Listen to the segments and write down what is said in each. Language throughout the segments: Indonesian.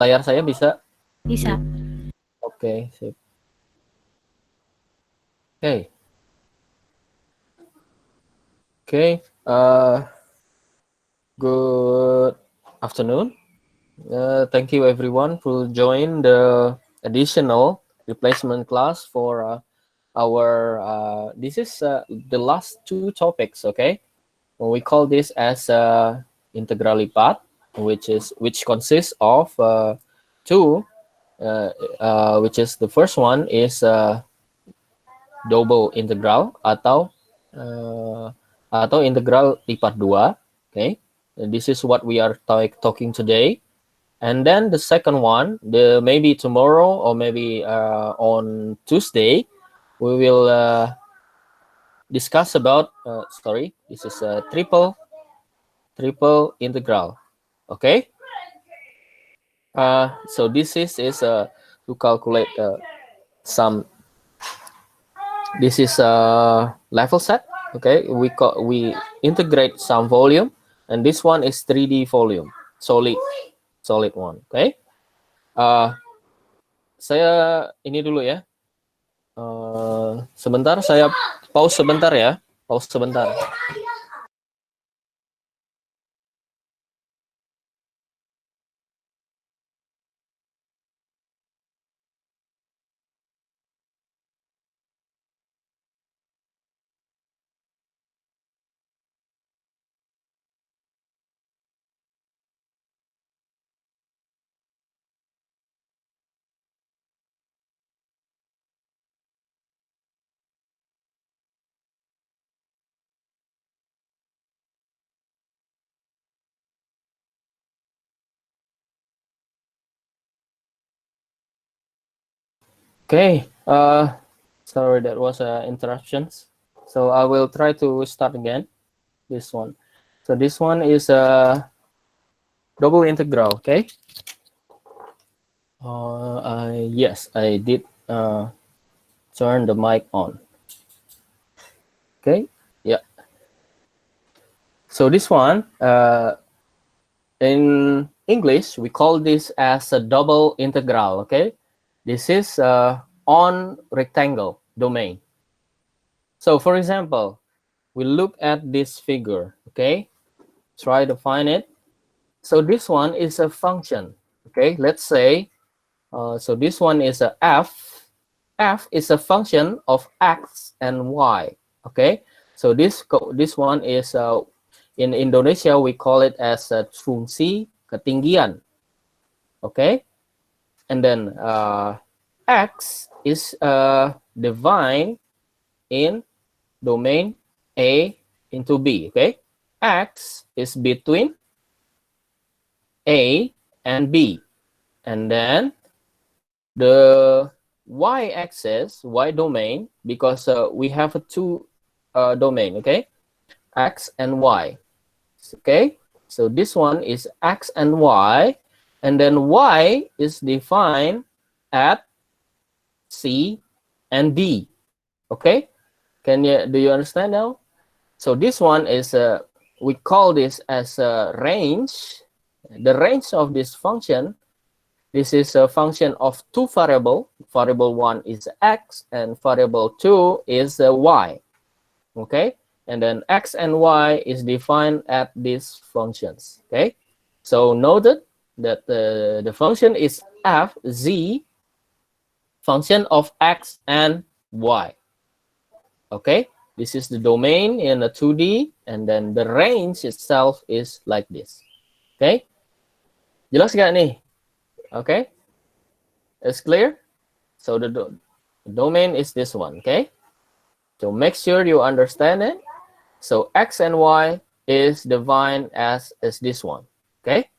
layar saya bisa? Bisa. Oke, sip. Oke. Okay, good afternoon. Thank you everyone for join the additional replacement class for our, this is the last two topics, okay? We call this as integral lipat, which consists of two, which is the first one is double integral atau integral lipat 2, okay? And this is what we are talking today. And then the second one, maybe tomorrow or maybe on Tuesday, we will discuss about, sorry, this is a triple integral, okay? So this is to calculate some, this is a level set, okay? We integrate some volume, and this one is 3D volume, solid one, okay? Saya ini dulu ya. Sebentar, saya pause sebentar ya. Pause sebentar. Okay, sorry, that was interruptions. So I will try to start again. This one. So this one is a double integral, okay? Yes, I did turn the mic on. Okay, yeah. So this one, in English, we call this as a double integral, okay? This is on rectangle domain. So for example, we look at this figure, okay? Try to find it. So this one is a function, okay? Let's say, so this one is a f. F is a function of x and y, okay? So this one is, in Indonesia, we call it as a fungsi ketinggian, okay? And then x is defined in domain A into B, okay? X is between A and B. And then the y-axis, y domain, because we have a two domain, okay? X and Y, okay? So this one is X and Y, and then Y is defined at C and D, okay? Do you understand now? So this one is, we call this as a range. The range of this function, this is a function of two variable. Variable 1 is x, and variable 2 is y, okay? And then x and y is defined at these functions, okay? So noted that the function is f, z, function of x and y, okay? This is the domain in a 2D, and then the range itself is like this. Okay? Jelas gak nih? Okay? It's clear? So the domain is this one, okay? So make sure you understand it. So x and y is defined as this one, okay?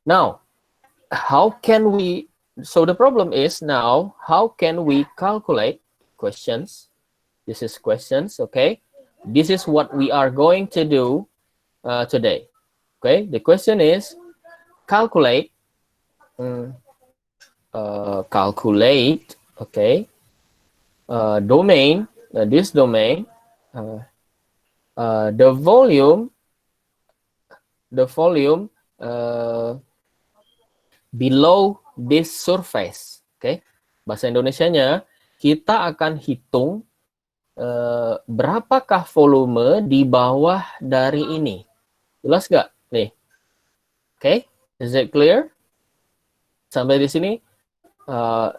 Now, how can we, so the problem is now, how can we calculate questions? This is questions, okay? This is what we are going to do today, okay? The question is calculate, okay, domain, this domain, the volume below this surface. Oke, bahasa Indonesianya kita akan hitung berapakah volume di bawah dari ini. Jelas nggak? Nih. Oke, is it clear? Sampai di sini,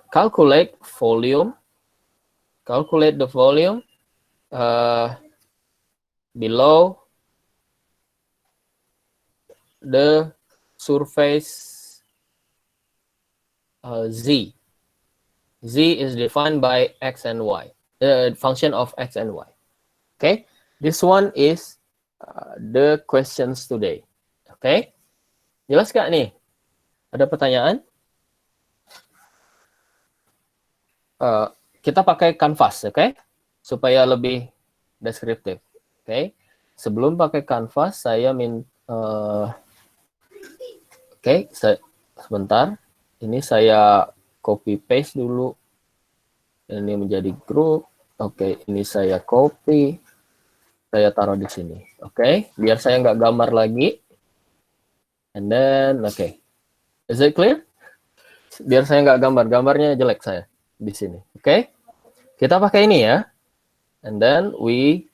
calculate the volume below the surface z. Z is defined by x and y, function of x and y. Okay, this one is the questions today. Okay, jelas gak nih? Ada pertanyaan? Kita pakai kanvas, oke? Supaya lebih deskriptif. Oke, sebelum pakai kanvas, saya oke, sebentar. Ini saya copy paste dulu. Ini menjadi grup. Oke, ini saya copy. Saya taruh di sini. Oke, biar saya nggak gambar lagi. And then, oke. Is it clear? Biar saya nggak gambar. Gambarnya jelek saya di sini. Oke, kita pakai ini ya. And then we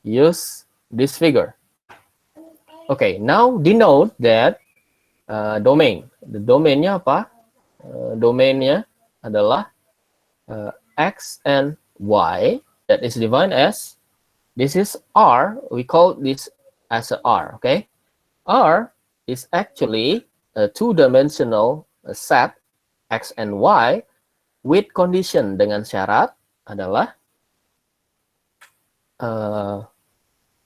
use this figure. Okay, now denote that domain. The domainnya apa? Domainnya adalah x and y that is defined as, this is R, we call this as a R, okay? R is actually a two-dimensional set x and y with condition, dengan syarat adalah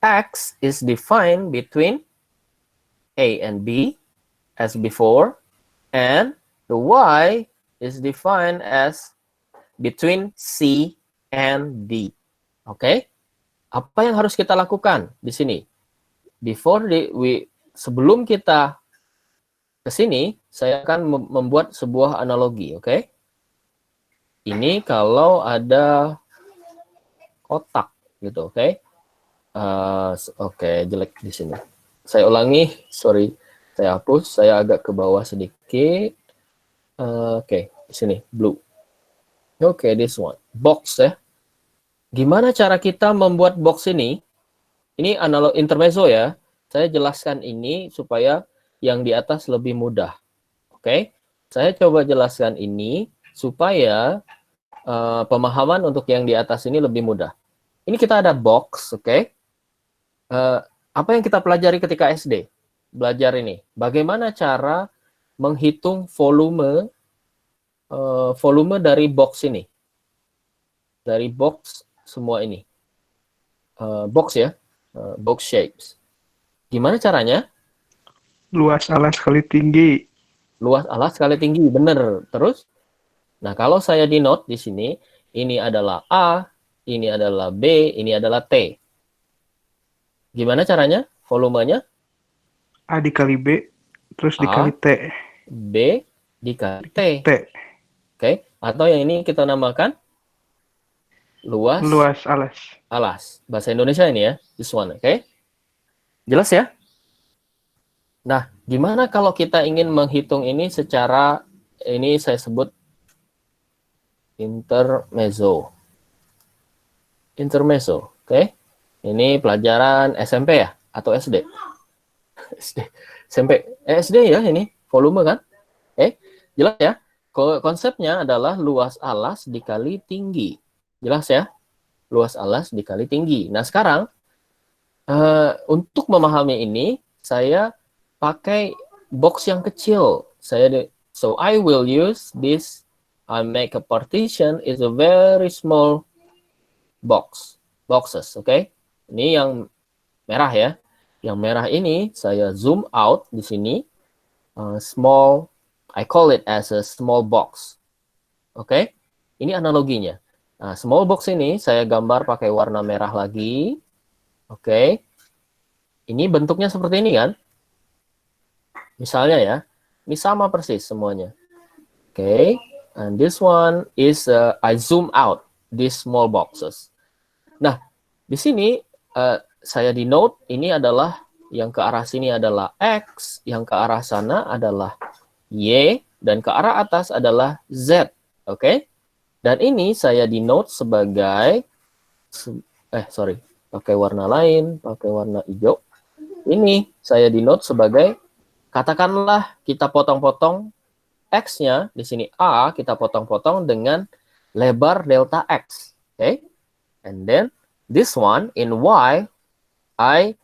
x is defined between A and B as before, and the y is defined as between C and D. Oke, apa yang harus kita lakukan di sini? Sebelum kita ke sini, saya akan membuat sebuah analogi. Oke, ini kalau ada kotak gitu, oke? Oke, jelek di sini. Saya ulangi, sorry. Saya hapus, saya agak ke bawah sedikit. Oke, di sini, blue. Oke, this one. Box ya. Gimana cara kita membuat box ini? Ini analog intermezzo ya. Saya jelaskan ini supaya yang di atas lebih mudah. Oke, saya coba jelaskan ini supaya pemahaman untuk yang di atas ini lebih mudah. Ini kita ada box, oke? Apa yang kita pelajari ketika SD? Belajar ini. Bagaimana cara menghitung volume dari box ini? Dari box semua ini. Box ya. Box shapes. Gimana caranya? Luas alas kali tinggi. Luas alas kali tinggi, bener. Terus? Nah, kalau saya di note di sini, ini adalah A, ini adalah B, ini adalah T. Gimana caranya? Volumenya? A dikali B, terus dikali T. B dikali T. Oke. Atau yang ini kita namakan luas alas. Alas. Bahasa Indonesia ini ya, this one, oke? Jelas ya? Nah, gimana kalau kita ingin menghitung ini secara, ini saya sebut intermezzo, oke? Ini pelajaran SMP ya? Atau SD? SD ya ini, volume kan? Jelas ya? Konsepnya adalah luas alas dikali tinggi. Jelas ya? Luas alas dikali tinggi. Nah, sekarang, untuk memahami ini, saya pakai box yang kecil. So, I will use this, I make a partition, is a very small boxes, oke? Ini yang merah ya. Yang merah ini saya zoom out di sini. Small, I call it as a small box. Oke? Ini analoginya. Nah, small box ini saya gambar pakai warna merah lagi. Oke? Ini bentuknya seperti ini kan? Misalnya ya. Ini sama persis semuanya. Oke? And this one is, I zoom out these small boxes. Nah, di sini saya di note ini adalah yang ke arah sini adalah X, yang ke arah sana adalah Y, dan ke arah atas adalah Z. Oke? Dan ini saya denote sebagai, pakai warna lain, pakai warna hijau. Ini saya denote sebagai, katakanlah kita potong-potong X-nya, di sini A, kita potong-potong dengan lebar delta X. Okay? And then, this one, in Y, I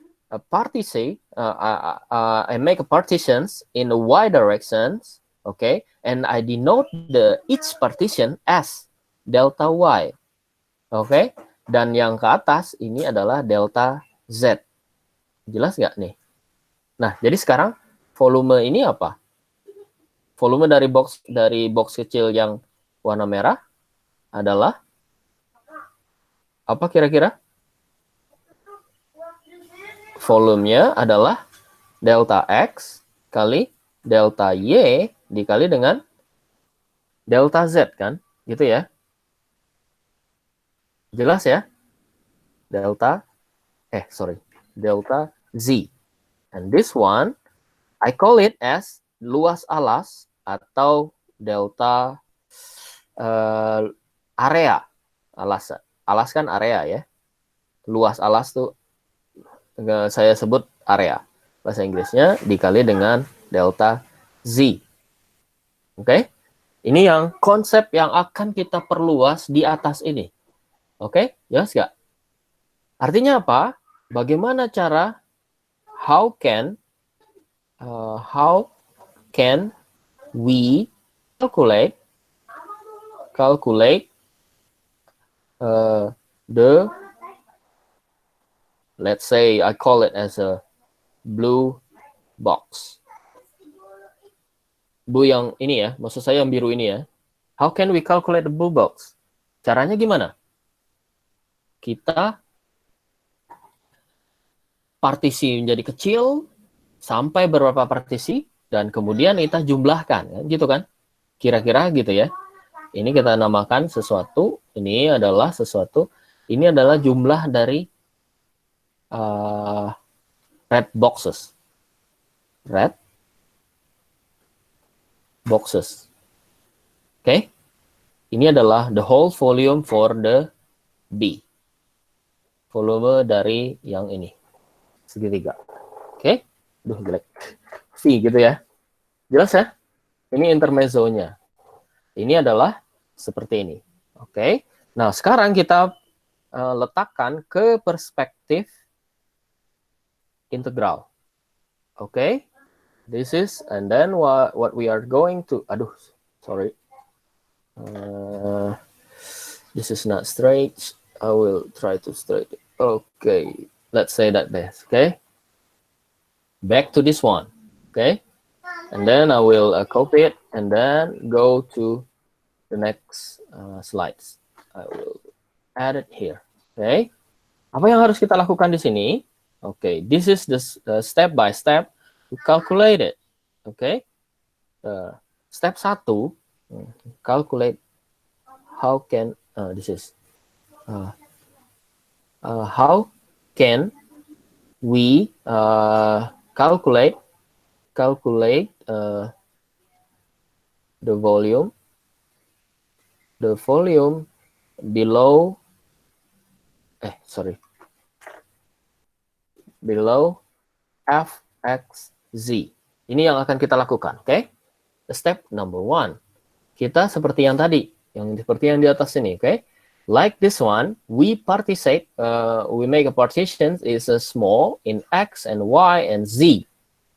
make a partitions in the Y directions, okay? And I denote each partition as delta Y, okay? Dan yang ke atas ini adalah delta Z. Jelas nggak nih? Nah, jadi sekarang volume ini apa? Volume dari box kecil yang warna merah adalah apa kira-kira? Volumenya adalah delta X kali delta Y dikali dengan delta Z, kan? Gitu ya. Jelas ya? Delta Z. And this one, I call it as luas alas atau delta area. Alas kan area ya. Luas alas tuh saya sebut area. Bahasa Inggrisnya dikali dengan delta Z. Oke? Ini yang konsep yang akan kita perluas di atas ini. Oke? Jelas nggak? Artinya apa? Bagaimana cara, how can we calculate the, let's say I call it as a blue box. Blue yang ini ya, maksud saya yang biru ini ya. How can we calculate the blue box? Caranya gimana? Kita partisi menjadi kecil sampai beberapa partisi dan kemudian kita jumlahkan, gitu kan? Kira-kira gitu ya. Ini kita namakan sesuatu, ini adalah jumlah dari red boxes. Red boxes. Oke? Ini adalah the whole volume for the B. Volume dari yang ini. Segitiga. Oke? Duh, jelek. V gitu ya. Jelas ya? Ini intermezzonya. Ini adalah seperti ini. Oke? Nah, sekarang kita letakkan ke perspektif integral. Oke? This is, and then what we are going to, this is not straight. I will try to straight it. Okay, let's say that best. Okay, back to this one. Okay, and then I will copy it and then go to the next slides. I will add it here. Okay, apa yang harus kita lakukan di sini? Okay, this is the step by step to calculate it. Okay, step 1, calculate how can how can we calculate the volume below fxz. Ini yang akan kita lakukan, oke? Step number 1. Kita seperti yang tadi, seperti yang di atas ini, oke? Like this one, we make a partition is small in x and y and z,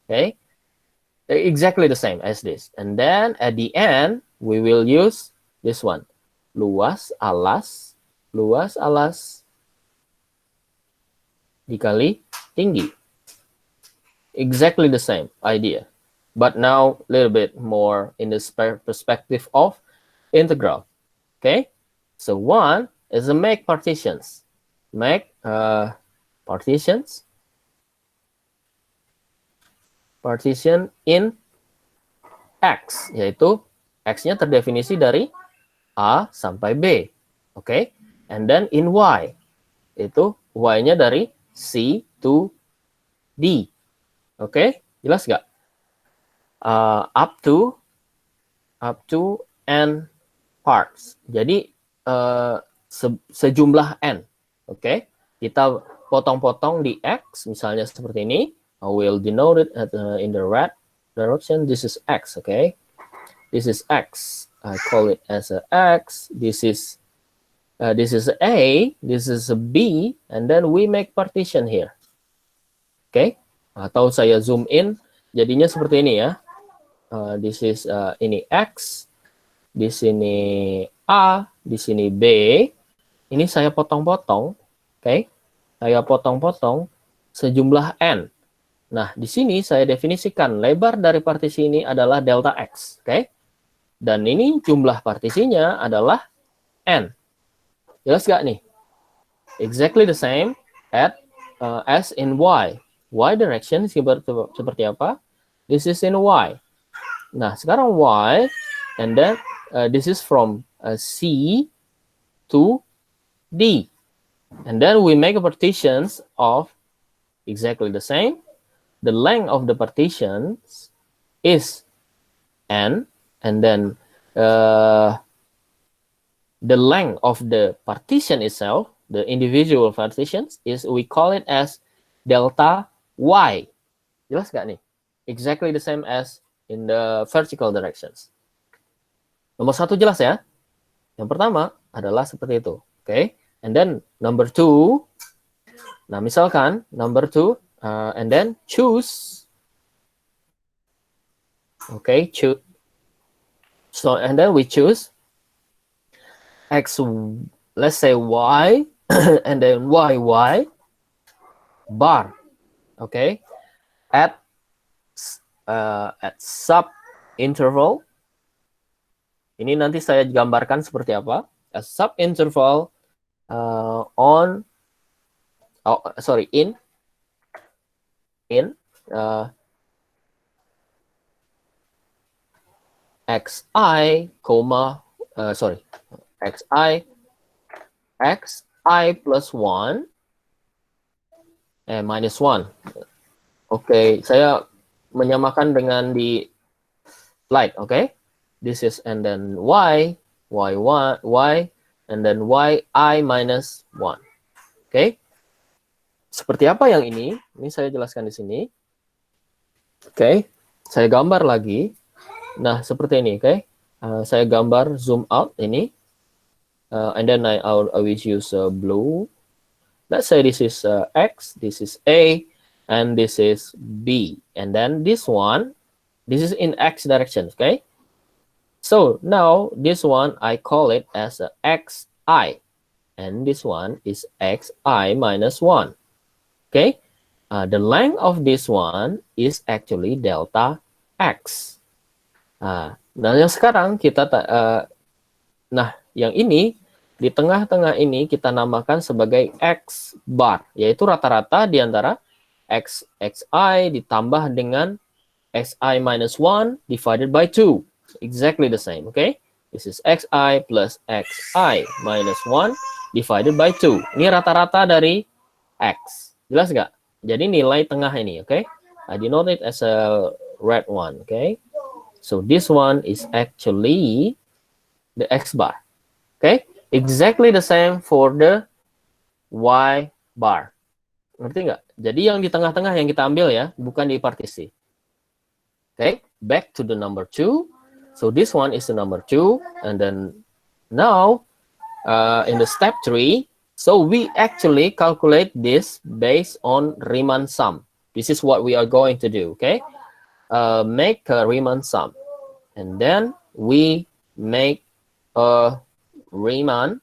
okay? Exactly the same as this. And then at the end, we will use this one, luas alas dikali tinggi. Exactly the same idea, but now a little bit more in the perspective of integral. Okay, so one is to make partitions. Make partition in X, yaitu X-nya terdefinisi dari A sampai B. Okay, and then in Y, itu Y-nya dari C to D. Oke, jelas nggak? Up to n parts. Jadi sejumlah n. Oke, kita potong-potong di x, misalnya seperti ini. I will denote it in the red direction. This is x. Okay, this is x. I call it as a x. This is a, this is a b, and then we make partition here. Oke, atau saya zoom in, jadinya seperti ini ya. This is ini x, di sini a, di sini b. Ini saya potong-potong, oke? Saya potong-potong sejumlah n. Nah, di sini saya definisikan lebar dari partisi ini adalah delta x, oke? Dan ini jumlah partisinya adalah n. Jelas nggak nih? Exactly the same as in y. Y direction seperti apa? This is in y. Nah, sekarang y, and then this is from C to D. And then we make a partitions of exactly the same. The length of the partitions is n, and then the length of the partition itself, the individual partitions, is we call it as delta y. Jelas gak nih? Exactly the same as in the vertical directions. Nomor satu jelas ya? Yang pertama adalah seperti itu. Okay? And then number two, nah misalkan number two, and then choose. Okay, choose. So, and then we choose x, let's say y, and then y bar. Okay, at sub interval. Ini nanti saya gambarkan seperti apa. A sub interval in xi, xi plus 1 minus 1. Oke, saya menyamakan dengan di slide, oke? This is and then y, and then yi minus 1. Oke? Seperti apa yang ini? Ini saya jelaskan di sini. Oke, saya gambar lagi. Nah, seperti ini, oke? Saya gambar zoom out ini. And then I will use blue. Let's say this is X, this is A, and this is B. And then this one, this is in X direction, okay? So now this one, I call it as XI. And this one is XI minus 1. Okay? The length of this one is actually delta X. Nah, yang sekarang kita, nah yang ini, di tengah-tengah ini kita namakan sebagai X bar, yaitu rata-rata di antara XI ditambah dengan XI minus 1 divided by 2. Exactly the same, okay? This is XI plus XI minus 1 divided by 2. Ini rata-rata dari X. Jelas nggak? Jadi nilai tengah ini, okay? I denote it as a red one, okay? So this one is actually the X bar, okay? Exactly the same for the Y bar. Ngerti nggak? Jadi yang di tengah-tengah yang kita ambil ya, bukan di partisi. Okay, back to the number 2. So this one is the number 2, and then now in the step 3, so we actually calculate this based on Riemann sum. This is what we are going to do. Okay, make a Riemann sum, and then we make a Riemann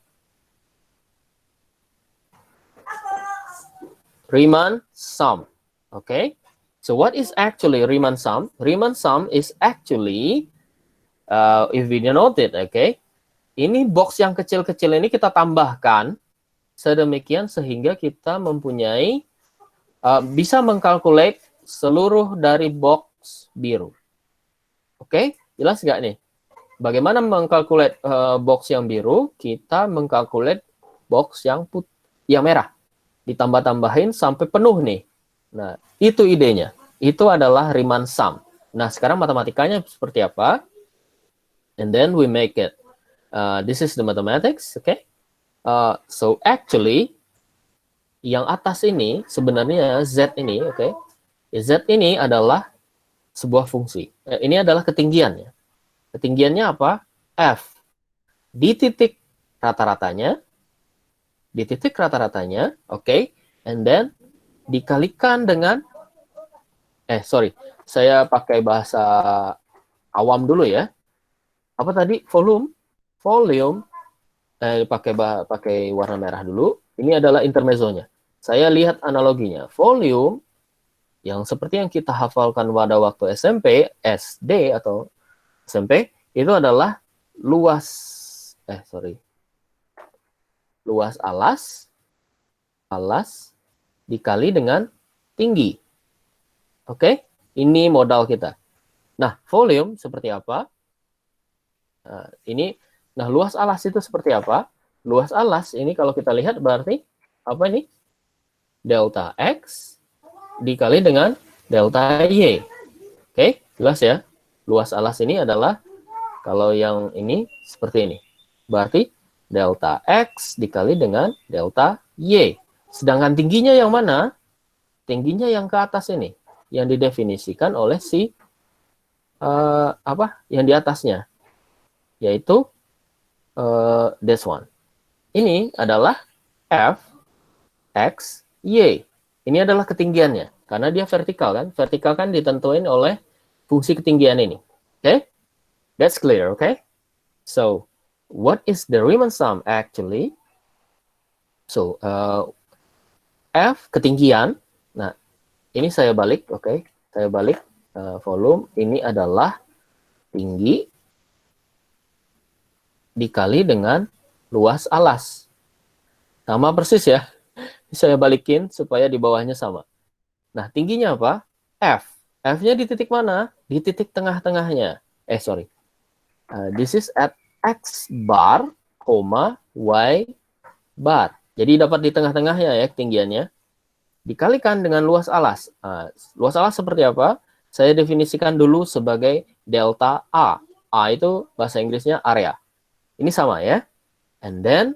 sum. Okay, so what is actually Riemann sum? Riemann sum is actually if we denote it, okay, ini box yang kecil-kecil ini kita tambahkan sedemikian sehingga kita mempunyai bisa mengkalkulate seluruh dari box biru. Oke, jelas nggak nih? Bagaimana mengkalkulate box yang biru? Kita mengkalkulate box yang merah. Ditambah-tambahin sampai penuh nih. Nah, itu idenya. itu adalah Riemann sum. Nah, sekarang matematikanya seperti apa? And then we make it. This is the mathematics, okay? So actually, yang atas ini sebenarnya Z ini, okay? Z ini adalah sebuah fungsi. Ini adalah ketinggiannya. Ketinggiannya apa? F. Di titik rata-ratanya, okay? And then dikalikan dengan, saya pakai bahasa awam dulu ya. Apa tadi? Volume, pakai warna merah dulu. Ini adalah intermezzonya. Saya lihat analoginya. Volume yang seperti yang kita hafalkan pada waktu SMP, SD atau SMP, itu adalah luas alas dikali dengan tinggi. Oke? Ini modal kita. Nah, volume seperti apa? Nah, luas alas itu seperti apa? Luas alas ini kalau kita lihat berarti apa ini? Delta X dikali dengan delta Y. Oke, jelas ya? Luas alas ini adalah, kalau yang ini seperti ini. Berarti delta X dikali dengan delta Y. Sedangkan tingginya yang mana? Tingginya yang ke atas ini. Yang didefinisikan oleh si yang di atasnya. Yaitu this one. Ini adalah F, X, Y. Ini adalah ketinggiannya. Karena dia vertikal kan. Vertikal kan ditentuin oleh fungsi ketinggian ini. Okay? That's clear, okay? So, what is the Riemann sum actually? So, F, ketinggian. Nah, ini saya balik, okay? Saya balik volume. Ini adalah tinggi dikali dengan luas alas. Sama persis ya. Saya balikin supaya di bawahnya sama. Nah, tingginya apa? F. F-nya di titik mana? Di titik tengah-tengahnya. This is at X bar, Y bar. Jadi dapat di tengah-tengahnya ya ketinggiannya. Dikalikan dengan luas alas. Luas alas seperti apa? Saya definisikan dulu sebagai delta A. A itu bahasa Inggrisnya area. Ini sama ya. And then,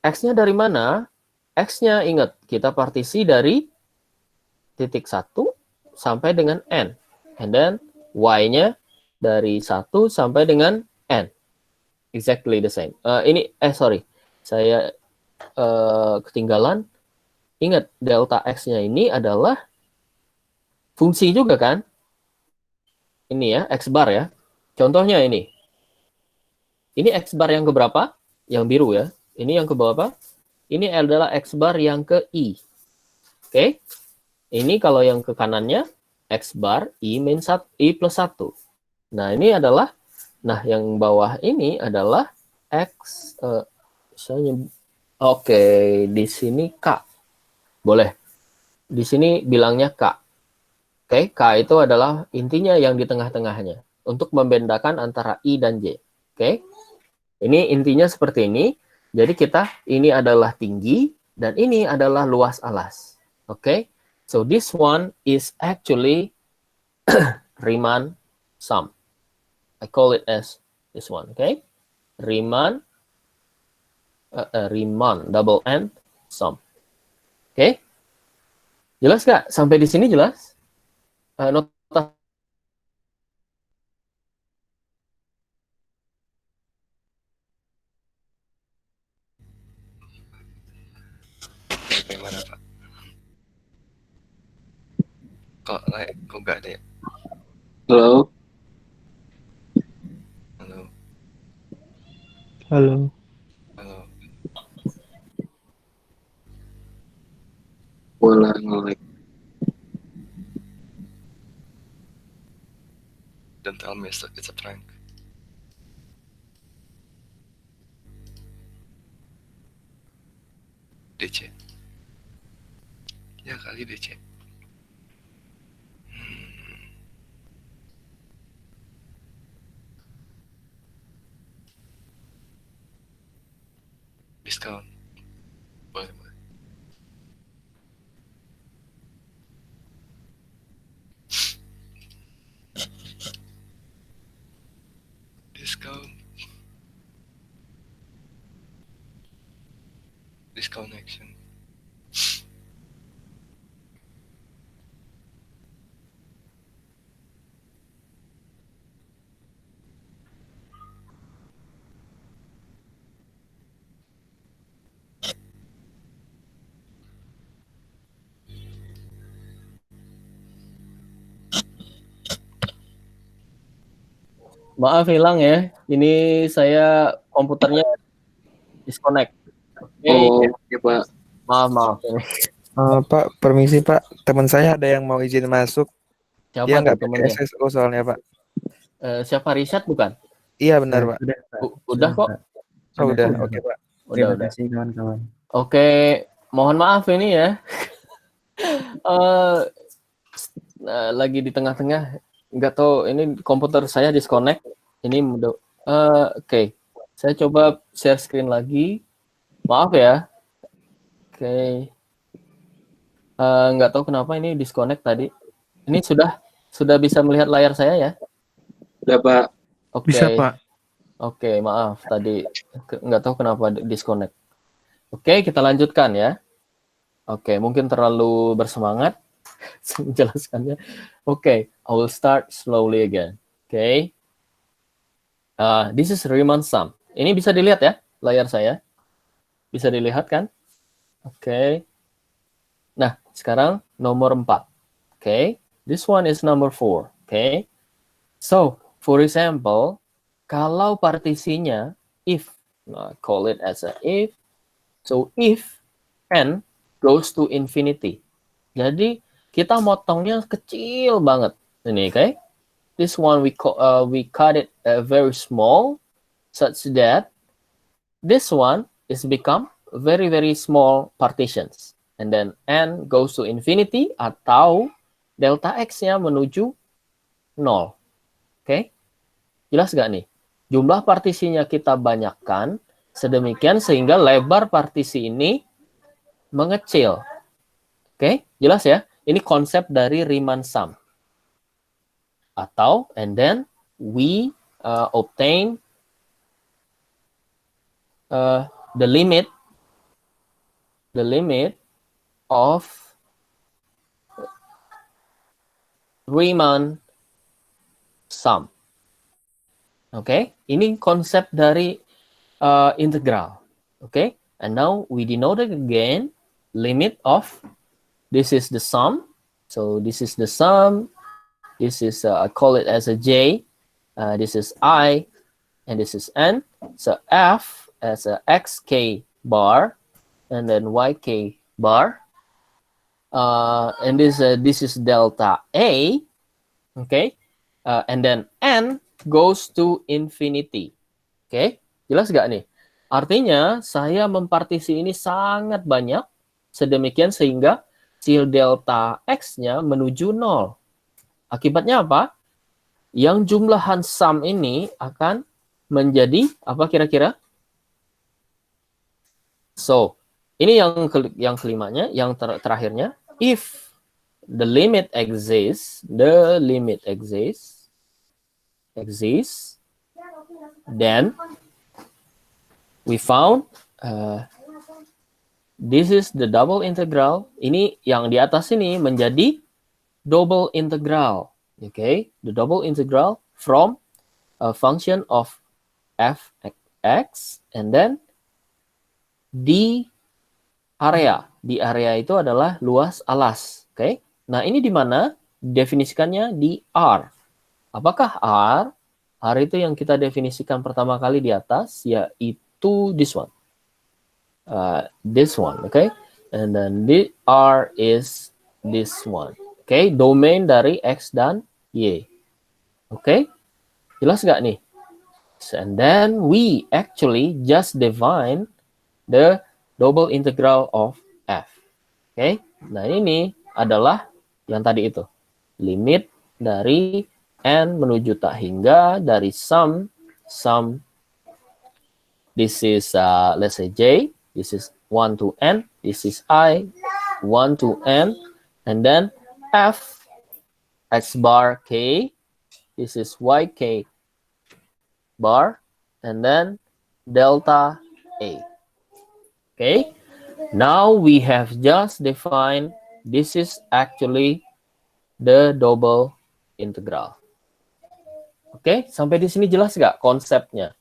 X-nya dari mana? X-nya ingat, kita partisi dari titik 1 sampai dengan N. And then, Y-nya dari 1 sampai dengan N. Exactly the same. Saya ketinggalan. Ingat, delta X-nya ini adalah fungsi juga kan? Ini ya, X bar ya. Contohnya ini. Ini X bar yang keberapa? Yang biru ya. Ini yang keberapa? Ini adalah X bar yang ke I. Oke? Ini kalau yang ke kanannya, X bar I plus 1. Nah, ini adalah, yang bawah ini adalah X, di sini K. Boleh. Di sini bilangnya K. Oke, K itu adalah intinya yang di tengah-tengahnya. Untuk membedakan antara I dan J. Oke? Ini intinya seperti ini. Jadi ini adalah tinggi, dan ini adalah luas alas. Oke? So, this one is actually Riemann sum. I call it as this one. Okay? Riemann, double N, sum. Oke? Jelas nggak? Sampai di sini jelas? Nota Bagaimana Pak? Kok nggak ada ya? Halo. Halo, Halo. halo. Boleh ngelik. Don't tell me it's a prank. DC. Ya kali DC. Diskon. Boleh, boleh. disconnection. Maaf hilang ya. Ini saya komputernya disconnect. Oke, Oh, ya Pak. maaf. Pak, permisi Pak. Teman saya ada yang mau izin masuk. Siapa Dia tuh nggak pakai temennya? SSO soalnya Pak. Siapa Richard bukan? Iya benar Pak. Sudah, Pak. Udah kok. Oh udah, Sudah. oke Pak. Terima Udah. kasih kawan-kawan. Oke, mohon maaf ini ya. Eh, lagi di tengah-tengah, nggak tahu ini komputer saya disconnect. Ini oke. Saya coba share screen lagi. Maaf ya. Oke. Nggak tahu kenapa ini disconnect tadi. Ini sudah bisa melihat layar saya ya? Udah Pak. Oke. Bisa, Pak. Oke, maaf tadi nggak tahu kenapa disconnect. Oke, kita lanjutkan ya. Oke, mungkin terlalu bersemangat menjelaskannya. Oke, I will start slowly again. Oke. This is Riemann sum. Ini bisa dilihat ya layar saya. Bisa dilihat kan? Oke. Nah, sekarang nomor 4. Oke. This one is number 4. Oke. So, for example, kalau partisinya if, call it as a if. So, if n goes to infinity. Jadi, kita motongnya kecil banget. Ini, oke? This one we cut it very small, such that this one is become very small partitions. And then n goes to infinity atau delta x-nya menuju 0. Oke? Jelas nggak nih? Jumlah partisinya kita banyakkan sedemikian sehingga lebar partisi ini mengecil. Oke? Jelas ya? Ini konsep dari Riemann sum. Atau, and then we obtain the limit of Riemann sum. Oke, ini konsep dari integral. Oke, and now we denote it again limit of this is the sum. So this is the sum. This is I call it as a j. This is I, and this is n. So f as a xk bar, and then yk bar. And this is delta A, okay, and then n goes to infinity, okay, jelas gak nih? Artinya saya mempartisi ini sangat banyak, sedemikian sehingga si delta x-nya menuju 0. Akibatnya apa? Yang jumlahan sum ini akan menjadi apa kira-kira? So, ini yang kelimanya, yang terakhirnya. If the limit exists, then we found this is the double integral. Ini yang di atas ini menjadi double integral. Okay, the double integral from a function of f(x) and then di area. Di area itu adalah luas alas. Oke. Okay? Nah, ini di mana? Definisikannya di R. Apakah R? R itu yang kita definisikan pertama kali di atas, yaitu this one. This one, okay? And then the R is this one. Okay, domain dari X dan Y. Okay? Jelas nggak nih? And then we actually just define the double integral of f. Okay? Nah, ini adalah yang tadi itu. Limit dari n menuju tak hingga dari sum. This is let's say j. This is 1 to n. This is I 1 to n. And then f x bar k. This is yk bar, and then delta A. Okay, now we have just defined this is actually the double integral. Oke, sampai di sini jelas nggak konsepnya?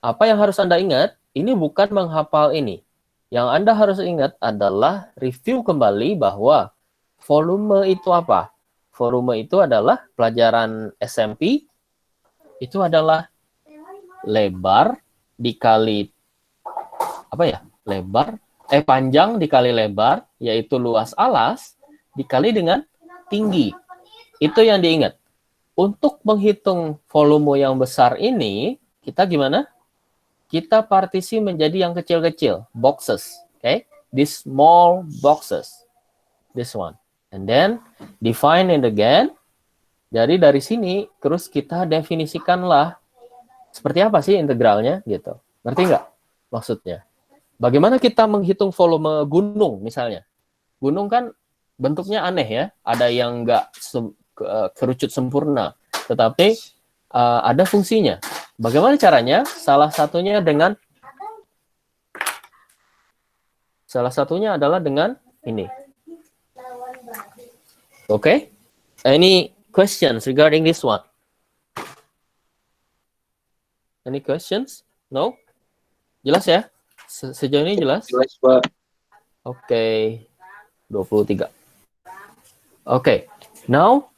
Apa yang harus Anda ingat? Ini bukan menghafal ini. Yang Anda harus ingat adalah review kembali bahwa volume itu apa? Volume itu adalah pelajaran SMP, itu adalah lebar dikali apa ya? Panjang dikali lebar, yaitu luas alas, dikali dengan tinggi. Itu yang diingat. Untuk menghitung volume yang besar ini, kita gimana? Kita partisi menjadi yang kecil-kecil, boxes. Okay? These small boxes. This one. And then, define it again. Jadi dari sini, terus kita definisikanlah seperti apa sih integralnya, gitu. Ngerti nggak maksudnya? Bagaimana kita menghitung volume gunung, misalnya? Gunung kan bentuknya aneh ya. Ada yang nggak kerucut sempurna. Tetapi ada fungsinya. Bagaimana caranya? Salah satunya adalah dengan ini. Okay? Any questions regarding this one? Any questions? No? Jelas ya? Sejauh ini jelas? Jelas, Pak. Oke. 23. Oke. Now,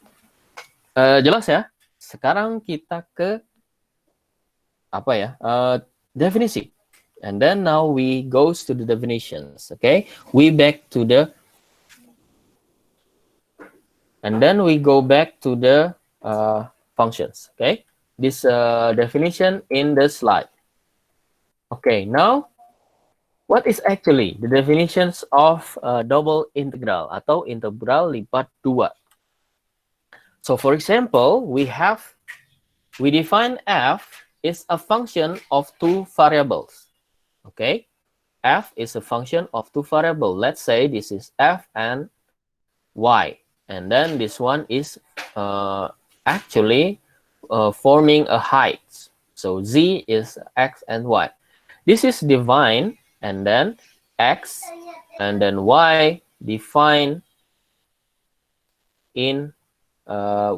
jelas ya? Sekarang kita ke apa ya? Definisi. And then now we goes to the definitions. Okay? We back to the and then we go back to the functions. Okay? This definition in the slide. Okay, now what is actually the definitions of double integral atau integral lipat dua? So for example, we define f is a function of two variables. Okay, f is a function of two variables. Let's say this is f and y, and then this one is actually forming a height. So z is x and y. This is defined, and then x and then y defined in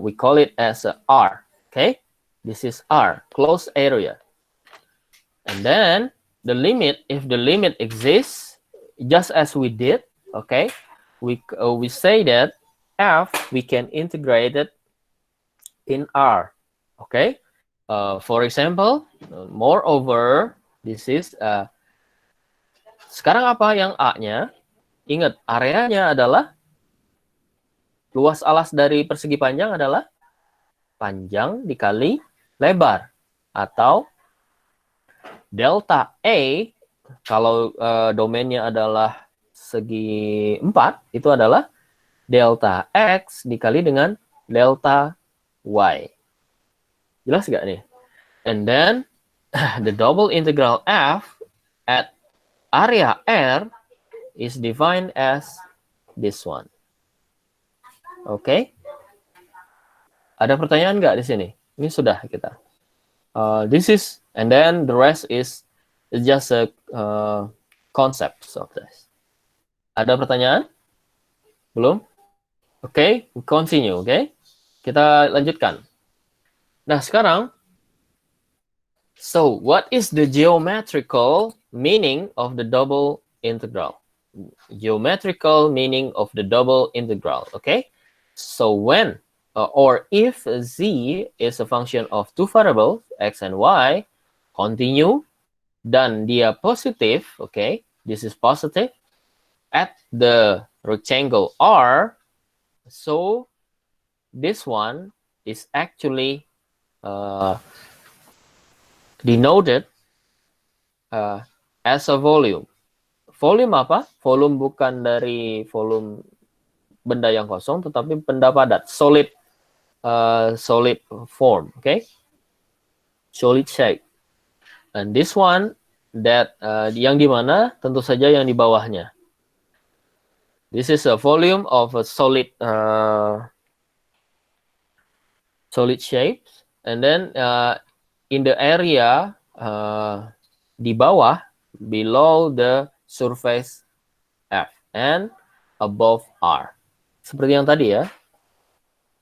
we call it as a R. Okay, this is R, closed area. And then the limit, if the limit exists, just as we did, okay, we say that f we can integrate it in R. Okay, for example, moreover, this is sekarang apa yang A-nya? Ingat, areanya adalah luas alas dari persegi panjang adalah panjang dikali lebar. Atau delta A, kalau domainnya adalah segi 4, itu adalah delta X dikali dengan delta Y. Jelas nggak nih? And then, the double integral f at area R is defined as this one. Oke? Okay? Ada pertanyaan nggak di sini? Ini sudah kita. This is, and then the rest is just a concepts of this. Ada pertanyaan? Belum? Oke, okay, we continue. Oke, okay? Kita lanjutkan. Nah, sekarang, so what is the geometrical meaning of the double integral? Geometrical meaning of the double integral. Okay, so when or if z is a function of two variables x and y, continue, dan dia positive, okay, this is positive at the rectangle R, so this one is actually denoted as a volume. Volume apa? Volume bukan dari volume benda yang kosong, tetapi benda padat, solid form, okay? Solid shape. And this one that yang di mana? Tentu saja yang di bawahnya. This is a volume of a solid solid shapes, and then in the area di bawah, below the surface F and above R. Seperti yang tadi ya.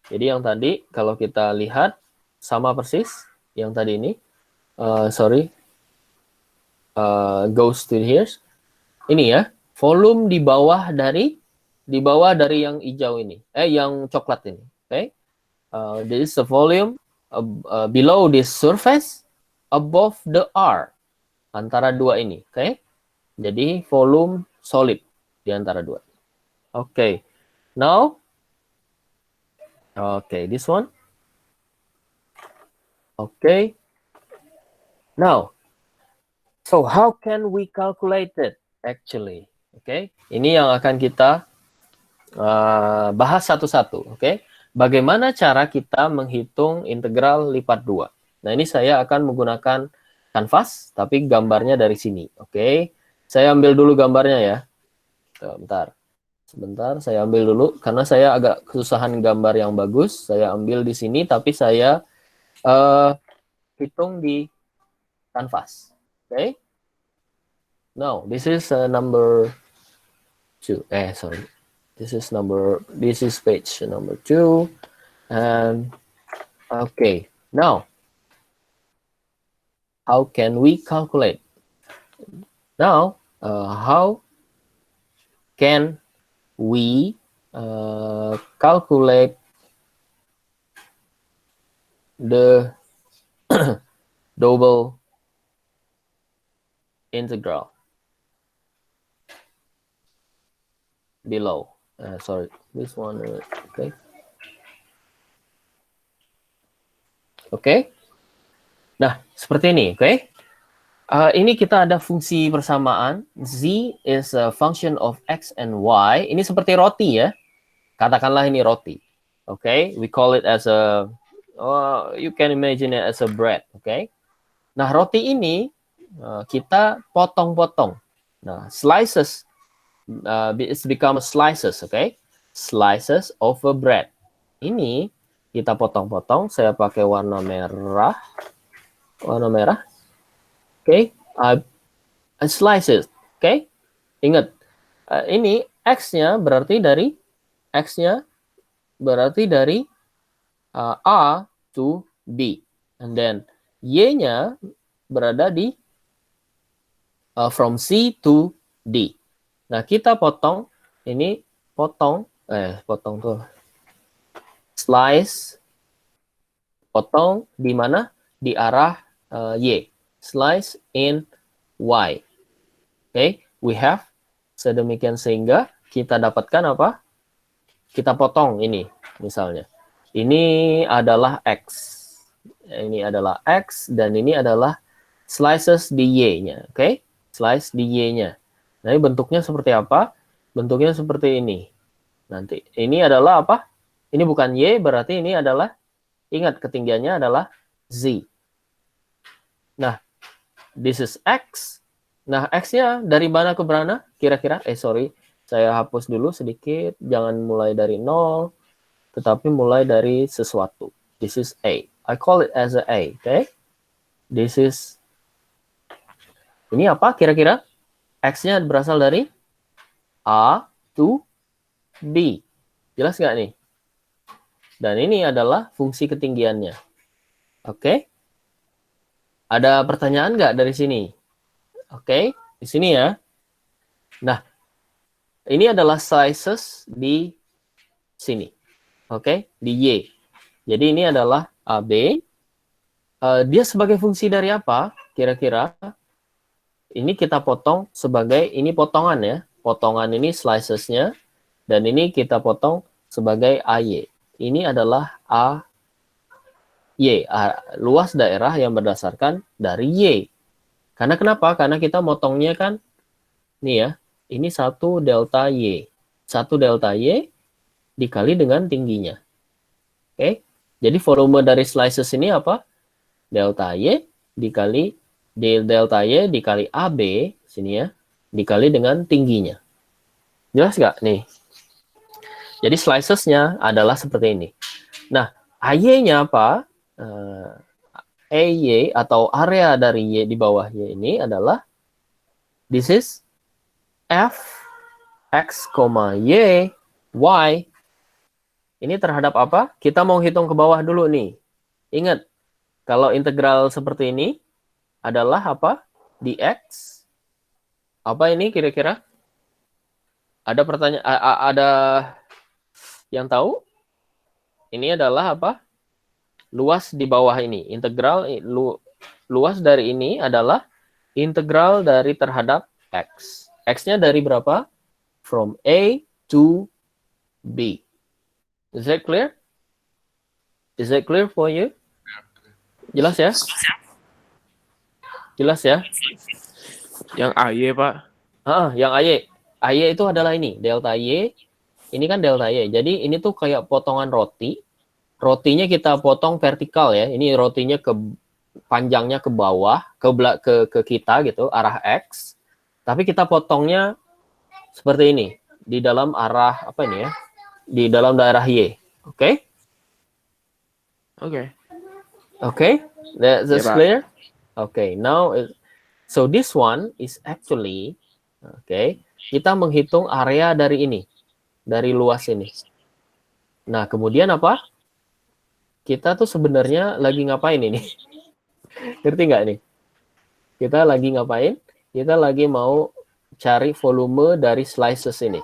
Jadi yang tadi kalau kita lihat sama persis yang tadi ini. Goes to here. Ini ya, volume di bawah dari yang hijau ini, yang coklat ini. Okay, this is the volume below this surface, above the R, antara dua ini. Okay, jadi volume solid di antara dua. Okay, now, this one. Okay, now. So how can we calculate it actually? Okay, ini yang akan kita bahas satu-satu. Okay, bagaimana cara kita menghitung integral lipat 2? Nah, ini saya akan menggunakan kanvas, tapi gambarnya dari sini. Oke, saya ambil dulu gambarnya ya. Sebentar, saya ambil dulu karena saya agak kesusahan gambar yang bagus. Saya ambil di sini, tapi saya hitung di kanvas. Okay. Now, this is number 2. This is page number 2. And okay. Now, how can we calculate? Now, how can we calculate the double integral below? This one. Okay. Nah, seperti ini. Okay. Ini kita ada fungsi persamaan. Z is a function of x and y. Ini seperti roti ya. Katakanlah ini roti. Okay. We call it as a, you can imagine it as a bread. Okay. Nah, roti ini kita potong-potong. Nah, slices, it's become slices, okay? Slices of a bread. Ini kita potong-potong. Saya pakai warna merah. Okay, slices. Okay, ingat. Ini x-nya berarti dari A to B, and then y-nya berada di from C to D. Nah, kita potong slice, potong di mana? Di arah Y. Slice in Y. Okay, we have, sedemikian sehingga kita dapatkan apa? Kita potong ini, misalnya. Ini adalah X. Ini adalah X, dan ini adalah slices di Y-nya. Okay? Slice di Y-nya. Nah, ini bentuknya seperti apa? Bentuknya seperti ini. Nanti. Ini adalah apa? Ini bukan Y, berarti ini adalah, ingat ketinggiannya adalah Z. Nah, this is X. Nah, X-nya dari mana ke mana? Kira-kira? Saya hapus dulu sedikit. Jangan mulai dari 0, tetapi mulai dari sesuatu. This is A. I call it as a A. Okay? This is, ini apa kira-kira? X-nya berasal dari A to B. Jelas nggak nih? Dan ini adalah fungsi ketinggiannya. Oke? Ada pertanyaan nggak dari sini? Oke? Di sini ya. Nah, ini adalah slices di sini. Oke? Di Y. Jadi ini adalah AB. Dia sebagai fungsi dari apa? Kira-kira ini kita potong sebagai, ini potongan ya. Potongan ini slicesnya. Dan ini kita potong sebagai AY. Ini adalah AY. Luas daerah yang berdasarkan dari Y. Karena kenapa? Karena kita motongnya kan, nih ya. Ini 1 delta Y. 1 delta Y dikali dengan tingginya. Oke? Jadi volume dari slices ini apa? Delta Y dikali delta Y dikali AB sini ya, dikali dengan tingginya. Jelas nggak nih? Jadi slicesnya adalah seperti ini. Nah, AY-nya apa? AY atau area dari Y di bawah Y ini adalah this is F X, Y, Y. Ini terhadap apa? Kita mau hitung ke bawah dulu nih. Ingat, kalau integral seperti ini adalah apa? Dx. Apa ini kira-kira? Ada pertanyaan, ada yang tahu? Ini adalah apa? Luas di bawah ini. Integral luas dari ini adalah integral dari terhadap X. X-nya dari berapa? From A to B. Is that clear? Is that clear for you? Jelas ya? Jelas ya? Yang AY, Pak. Yang AY. AY itu adalah ini, delta Y. Ini kan delta Y. Jadi ini tuh kayak potongan roti. Rotinya kita potong vertikal ya. Ini rotinya panjangnya ke bawah, ke kita gitu, arah X. Tapi kita potongnya seperti ini, di dalam arah apa ini ya? Di dalam daerah Y. Oke? Oke. Okay, that's Yeah, Pak. clear. Okay, now so this one is actually kita menghitung area dari ini, dari luas ini. Nah, kemudian apa? Kita tuh sebenarnya lagi ngapain ini? Ngerti nggak nih? Kita lagi ngapain? Kita lagi mau cari volume dari slices ini.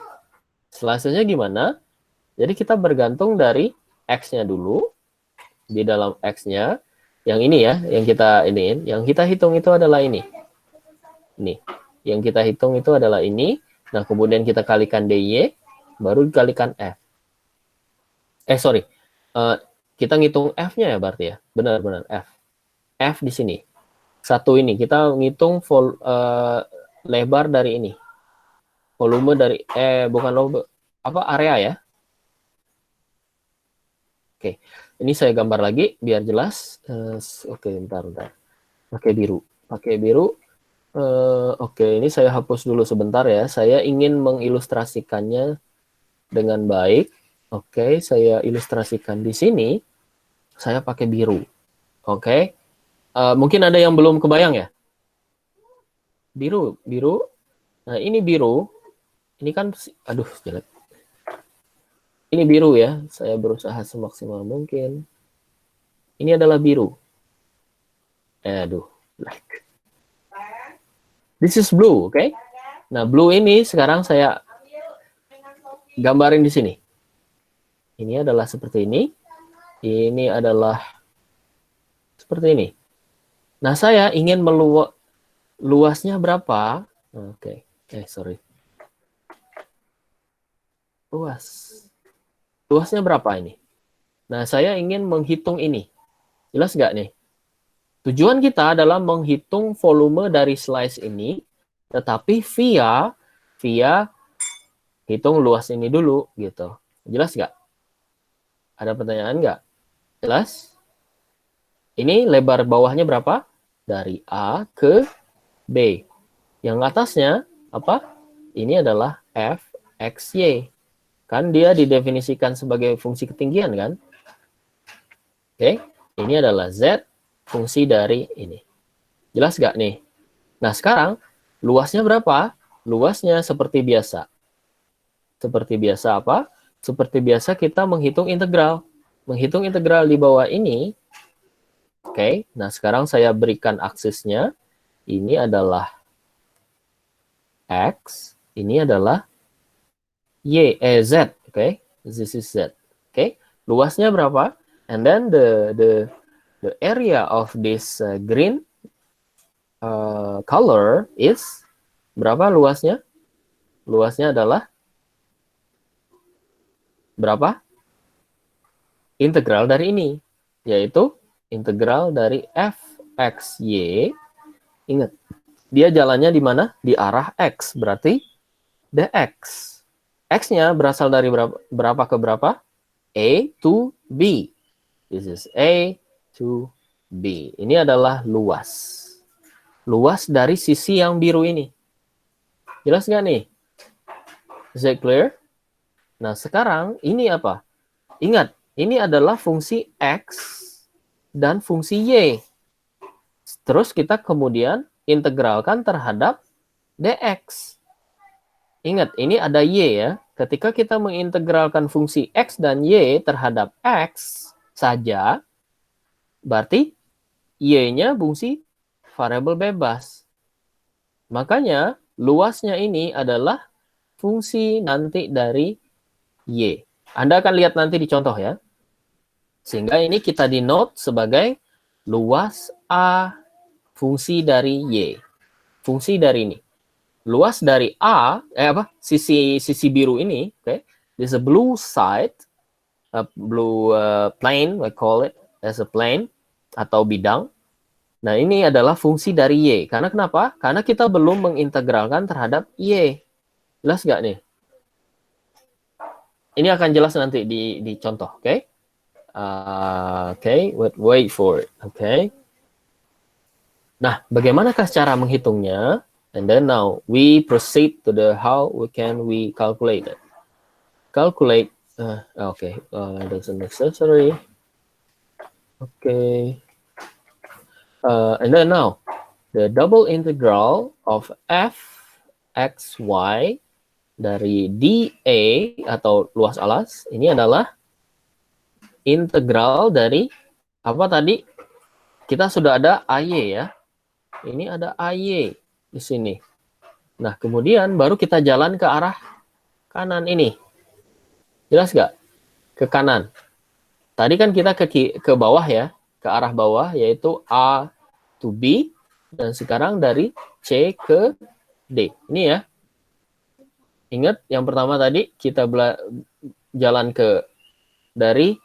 Slicesnya gimana? Jadi kita bergantung dari X-nya dulu. Di dalam X-nya, yang ini ya, yang kita iniin, yang kita hitung itu adalah ini. Nih, yang kita hitung itu adalah ini. Nah, kemudian kita kalikan DY, baru dikalikan F. Kita ngitung F-nya ya berarti ya? Benar-benar F. F di sini. Satu ini, kita ngitung lebar dari ini. Volume dari, bukan volume, apa, area ya? Oke, ini saya gambar lagi biar jelas. Oke, bentar. Pakai biru. Oke, ini saya hapus dulu sebentar ya. Saya ingin mengilustrasikannya dengan baik. Oke, saya ilustrasikan di sini. Saya pakai biru. Oke, mungkin ada yang belum kebayang ya. Biru. Nah, ini biru. Ini kan, aduh, jelek. Ini biru ya, saya berusaha semaksimal mungkin. Ini adalah biru. Black. This is blue, oke? Nah, blue ini sekarang saya gambarin di sini. Ini adalah seperti ini. Ini adalah seperti ini. Nah, saya ingin luasnya berapa? Oke. Sorry. Luasnya berapa ini? Nah, saya ingin menghitung ini. Jelas nggak nih? Tujuan kita adalah menghitung volume dari slice ini, tetapi via hitung luas ini dulu, gitu. Jelas nggak? Ada pertanyaan nggak? Jelas? Ini lebar bawahnya berapa? Dari A ke B. Yang atasnya, apa? Ini adalah F, X, Y. Kan dia didefinisikan sebagai fungsi ketinggian kan? Oke, ini adalah Z, fungsi dari ini. Jelas nggak nih? Nah, sekarang luasnya berapa? Luasnya seperti biasa. Seperti biasa apa? Seperti biasa kita menghitung integral. Menghitung integral di bawah ini. Oke, nah sekarang saya berikan aksisnya. Ini adalah X, ini adalah Z, okay? This is Z, okay? Luasnya berapa? And then the area of this green color is berapa luasnya? Luasnya adalah berapa? Integral dari ini, yaitu integral dari Fxy. Ingat, dia jalannya di mana? Di arah X, berarti dx. X-nya berasal dari berapa ke berapa? A to B. This is A to B. Ini adalah luas. Luas dari sisi yang biru ini. Jelas nggak nih? Is that clear? Nah, sekarang ini apa? Ingat, ini adalah fungsi X dan fungsi Y. Terus kita kemudian integralkan terhadap dx. Ingat, ini ada y ya. Ketika kita mengintegralkan fungsi x dan y terhadap x saja, berarti y-nya fungsi variabel bebas. Makanya luasnya ini adalah fungsi nanti dari y. Anda akan lihat nanti di contoh ya. Sehingga ini kita denote sebagai luas A fungsi dari y. Fungsi dari ini. Luas dari A, sisi biru ini, okay, this is a blue side, a blue plane, we call it as a plane, atau bidang. Nah, ini adalah fungsi dari y. Karena kenapa? Karena kita belum mengintegralkan terhadap y. Jelas nggak nih? Ini akan jelas nanti di contoh, oke? Okay? Wait for it, oke? Okay? Nah, bagaimanakah cara menghitungnya? And then now we proceed to the how we calculate it. Calculate, that's unnecessary. Okay. And then now the double integral of f x y dari dA atau luas alas ini adalah integral dari apa tadi? Kita sudah ada AY ya. Ini ada AY di sini. Nah, kemudian baru kita jalan ke arah kanan ini. Jelas nggak? Ke kanan. Tadi kan kita ke bawah ya, ke arah bawah, yaitu A to B, dan sekarang dari C ke D. Ini ya. Ingat, yang pertama tadi kita jalan dari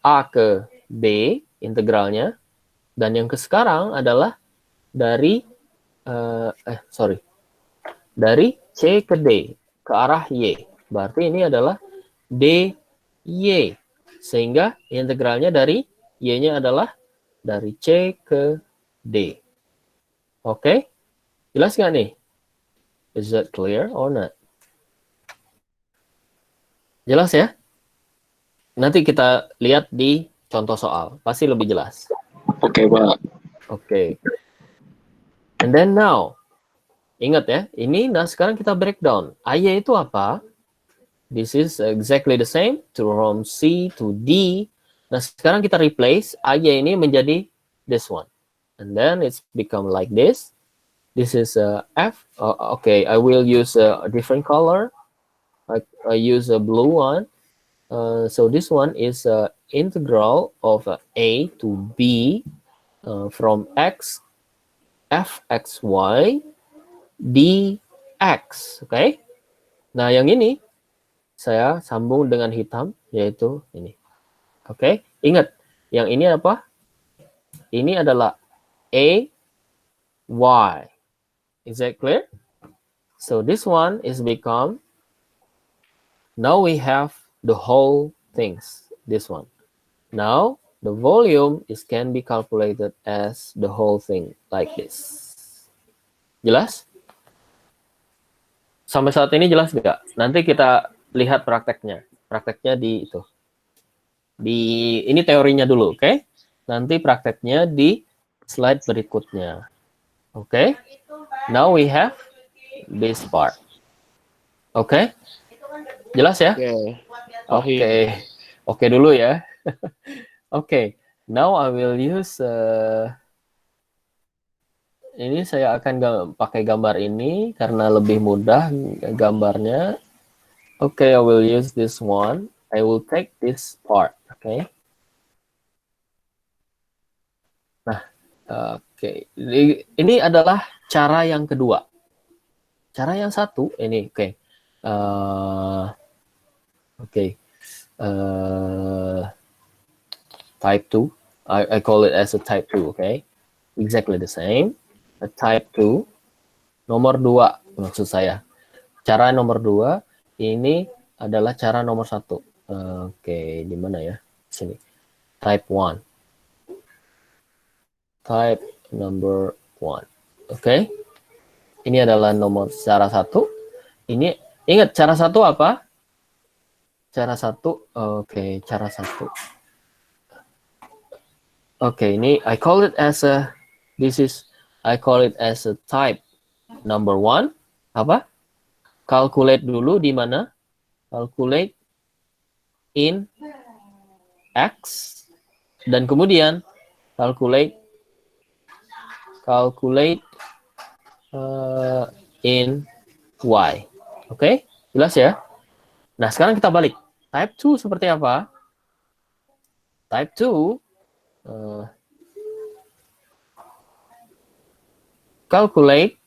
A ke B, integralnya, dan yang sekarang adalah dari dari C ke D ke arah Y. Berarti ini adalah DY. Sehingga integralnya dari Y-nya adalah dari C ke D. Oke? Jelas nggak nih? Is that clear or not? Jelas ya? Nanti kita lihat di contoh soal. Pasti lebih jelas. Oke, Pak. Oke. And then now, ingat ya, sekarang kita breakdown. AY itu apa? This is exactly the same, from C to D. Nah, sekarang kita replace AY ini menjadi this one. And then it's become like this. This is F. Okay, I will use a different color. I use a blue one. So this one is integral of A to B from X fxy dx, oke? Nah, yang ini saya sambung dengan hitam, yaitu ini. Oke? Ingat, yang ini apa? Ini adalah A, Y. Is that clear? So this one is become, now we have the whole things, this one. Now, the volume can be calculated as the whole thing, like this. Jelas? Sampai saat ini jelas nggak? Nanti kita lihat prakteknya. Prakteknya di itu. Ini teorinya dulu, oke? Nanti prakteknya di slide berikutnya. Oke? Now we have this part. Oke? Jelas ya? Oke. Oke dulu ya. Oke, now I will use ini saya akan pakai gambar ini karena lebih mudah gambarnya. Oke, I will use this one. I will take this part. Oke. Nah, oke. Ini adalah cara yang kedua. Cara yang satu ini, oke. Type 2, I call it as a type 2, okay? Exactly the same. A type 2, nomor 2 maksud saya. Cara nomor 2, ini adalah cara nomor 1. Oke, di mana ya? Sini. Type 1. Type number 1. Oke? Ini adalah nomor cara 1. Ini, ingat cara 1 apa? Cara 1, oke, cara 1. Oke, ini I call it as a This is, I call it as a type number 1. Apa? Calculate dulu di mana? Calculate in X. Dan kemudian calculate in Y. Oke? Jelas ya? Nah, sekarang kita balik. Type 2 seperti apa? Type 2 calculate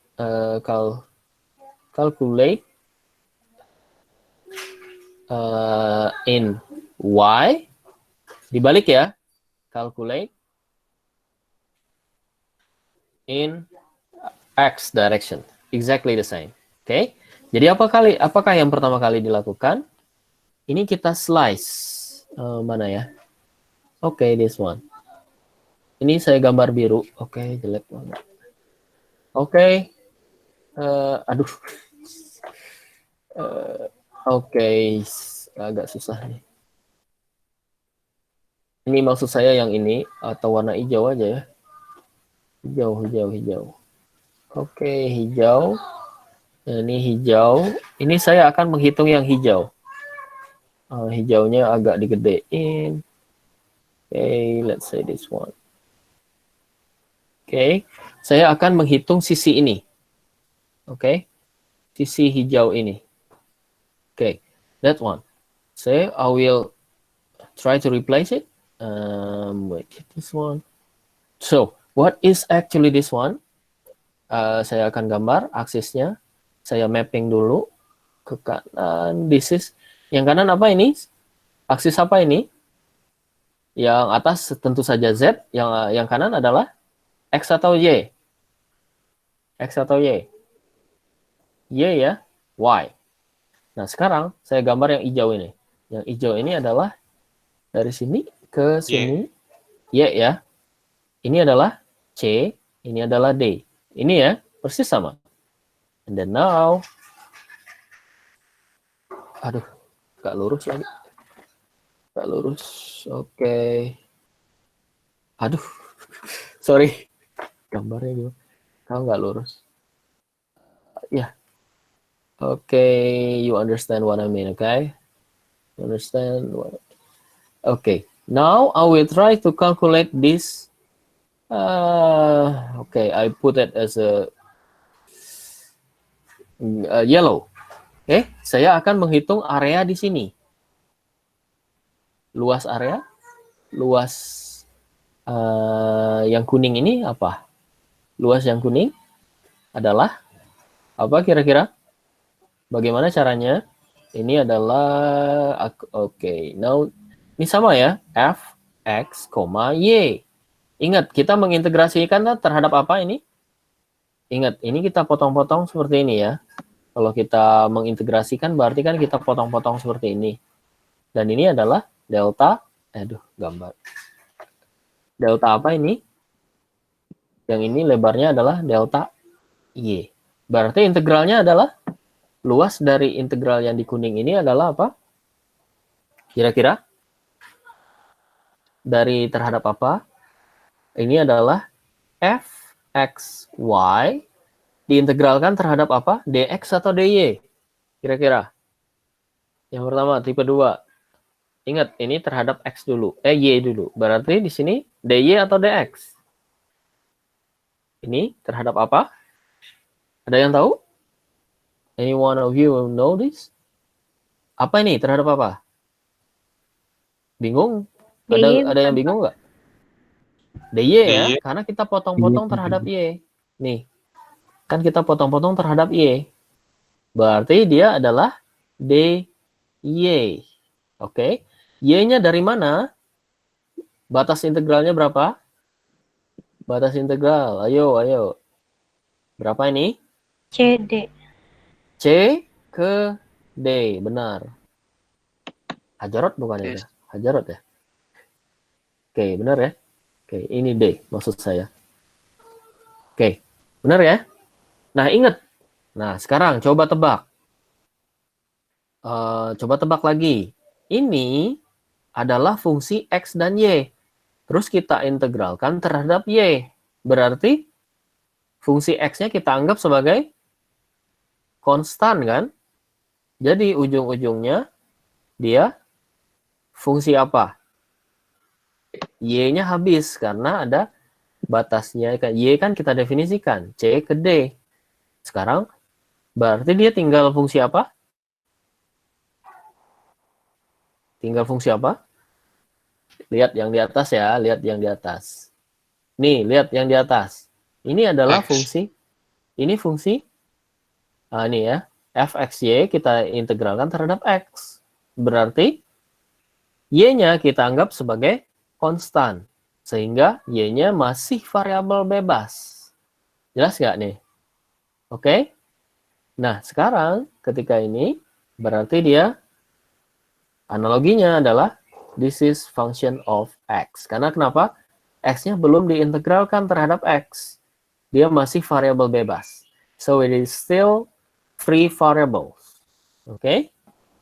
in Y, dibalik ya, calculate in X direction, exactly the same. Oke, jadi apakah yang pertama kali dilakukan? Ini kita slice, mana ya? Oke, this one. Ini saya gambar biru. Oke, jelek banget. Oke, aduh. Oke, agak susah nih. Ini maksud saya yang ini atau warna hijau aja ya. Hijau. Oke, hijau. Ini hijau. Ini saya akan menghitung yang hijau. Hijaunya agak digedein. Oke, let's say this one. Oke, saya akan menghitung sisi ini. Oke, sisi hijau ini. Oke, that one. So I will try to replace it. Wait, this one. So what is actually this one? Saya akan gambar aksisnya. Saya mapping dulu ke kanan. This is yang kanan apa ini? Aksis apa ini? Yang atas tentu saja Z. Yang kanan adalah X atau Y? X atau Y? Y ya, Y. Nah, sekarang saya gambar yang hijau ini. Yang hijau ini adalah dari sini ke sini. Y ya. Ini adalah C, ini adalah D. Ini ya, persis sama. And then now, aduh, gak lurus lagi. Gak lurus, oke. Aduh, sorry. Gambarnya gitu. Kalau nggak lurus. Ya. Okay, you understand what I mean, okay? You understand what? Okay. Now I will try to calculate this. Okay, I put it as a yellow. Okay, saya akan menghitung area di sini. Luas area, luas yang kuning ini apa? Luas yang kuning adalah apa kira-kira? Bagaimana caranya? Ini adalah oke. Now ini sama ya, f x, y. Ingat, kita mengintegrasikan terhadap apa ini? Ingat, ini kita potong-potong seperti ini ya. Kalau kita mengintegrasikan berarti kan kita potong-potong seperti ini. Dan ini adalah delta, gambar. Delta apa ini? Yang ini lebarnya adalah delta Y. Berarti integralnya adalah luas dari integral yang di kuning ini adalah apa? Kira-kira? Dari terhadap apa? Ini adalah fxy diintegralkan terhadap apa? Dx atau dy? Kira-kira? Yang pertama, tipe 2. Ingat, ini terhadap x dulu. Y dulu. Berarti di sini dy atau dx? Ini terhadap apa? Ada yang tahu? Any one of you know this? Apa ini? Terhadap apa? Bingung? Ada yang bingung nggak? dy ya, karena kita potong-potong terhadap y. Nih, kan kita potong-potong terhadap y. Berarti dia adalah dy. Oke. Y-nya dari mana? Batas integralnya berapa? Batas integral, ayo. Berapa ini? CD. C ke D, benar. Hajarot bukan ya? Hajarot ya? Oke, benar ya? Oke, ini D maksud saya. Oke, benar ya? Nah, ingat. Nah, sekarang coba tebak. Coba tebak lagi. Ini adalah fungsi X dan Y. Terus kita integralkan terhadap Y. Berarti fungsi X-nya kita anggap sebagai konstan kan? Jadi ujung-ujungnya dia fungsi apa? Y-nya habis karena ada batasnya. Y kan kita definisikan, C ke D. Sekarang berarti dia tinggal fungsi apa? Tinggal fungsi apa? Lihat yang di atas ya, lihat yang di atas. Nih, lihat yang di atas. Ini adalah X. fungsi, ini fungsi, ini ya, fxy kita integralkan terhadap x. Berarti y-nya kita anggap sebagai konstan. Sehingga y-nya masih variabel bebas. Jelas nggak nih? Oke? Nah, sekarang ketika ini, berarti dia analoginya adalah this is function of x. Karena kenapa? X-nya belum diintegralkan terhadap x. Dia masih variabel bebas. So, it is still free variables. Oke?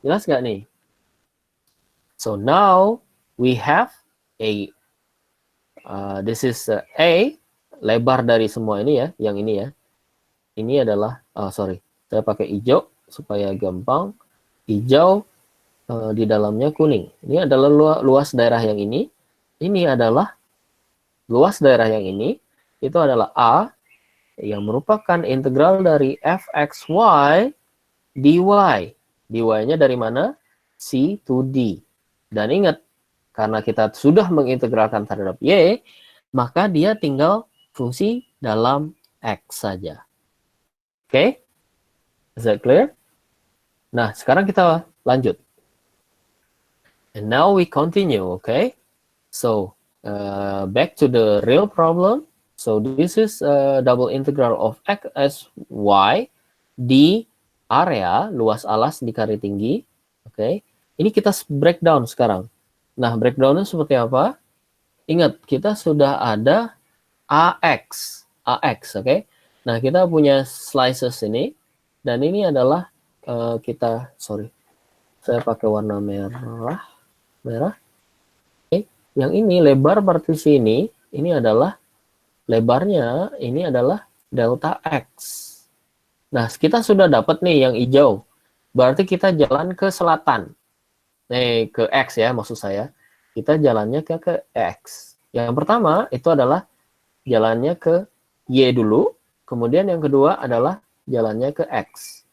Jelas nggak nih? So, now we have a, this is a, lebar dari semua ini ya, yang ini ya. Ini adalah, sorry, saya pakai hijau supaya gampang. Hijau di dalamnya kuning. Ini adalah luas daerah yang ini. Ini adalah luas daerah yang ini. Itu adalah A yang merupakan integral dari fxy dy. dy-nya dari mana? C to D. Dan ingat, karena kita sudah mengintegralkan terhadap y, maka dia tinggal fungsi dalam x saja. Oke? Is that clear? Nah, sekarang kita lanjut. And now we continue, okay? So, back to the real problem. So, this is a double integral of x as y di area, luas alas di kari tinggi. Oke, ini kita breakdown sekarang. Nah, breakdownnya seperti apa? Ingat, kita sudah ada AX, oke? Nah, kita punya slices ini, dan ini adalah saya pakai warna merah. Oke. Yang ini lebar partisi ini adalah lebarnya, ini adalah delta X. Nah, kita sudah dapat nih yang hijau. Berarti kita jalan ke selatan. Ke X ya, maksud saya. Kita jalannya ke X. Yang pertama itu adalah jalannya ke Y dulu. Kemudian yang kedua adalah jalannya ke X.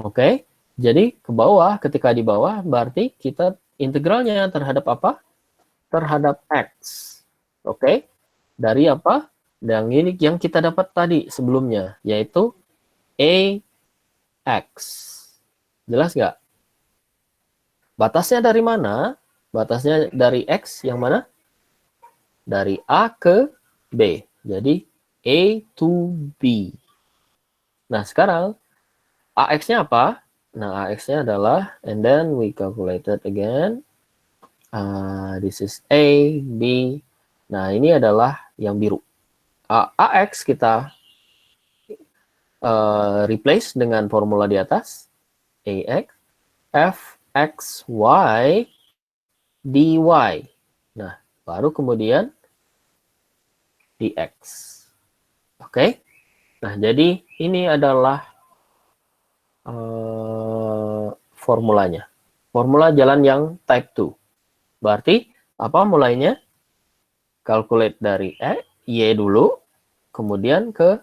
Oke. Jadi ke bawah, ketika di bawah berarti kita integralnya terhadap apa? Terhadap X. Oke. Dari apa? Dan ini yang kita dapat tadi sebelumnya, yaitu AX. Jelas nggak? Batasnya dari mana? Batasnya dari X yang mana? Dari A ke B. Jadi A to B. Nah, sekarang AX-nya apa? Nah, AX-nya adalah, and then we calculated again. This is A, B. Nah, ini adalah yang biru. AX kita replace dengan formula di atas. AX, fxy dy. Nah, baru kemudian dx. Oke? Nah, jadi ini adalah formulanya. Formula jalan yang type 2. Berarti apa mulainya? Calculate dari Y dulu, kemudian ke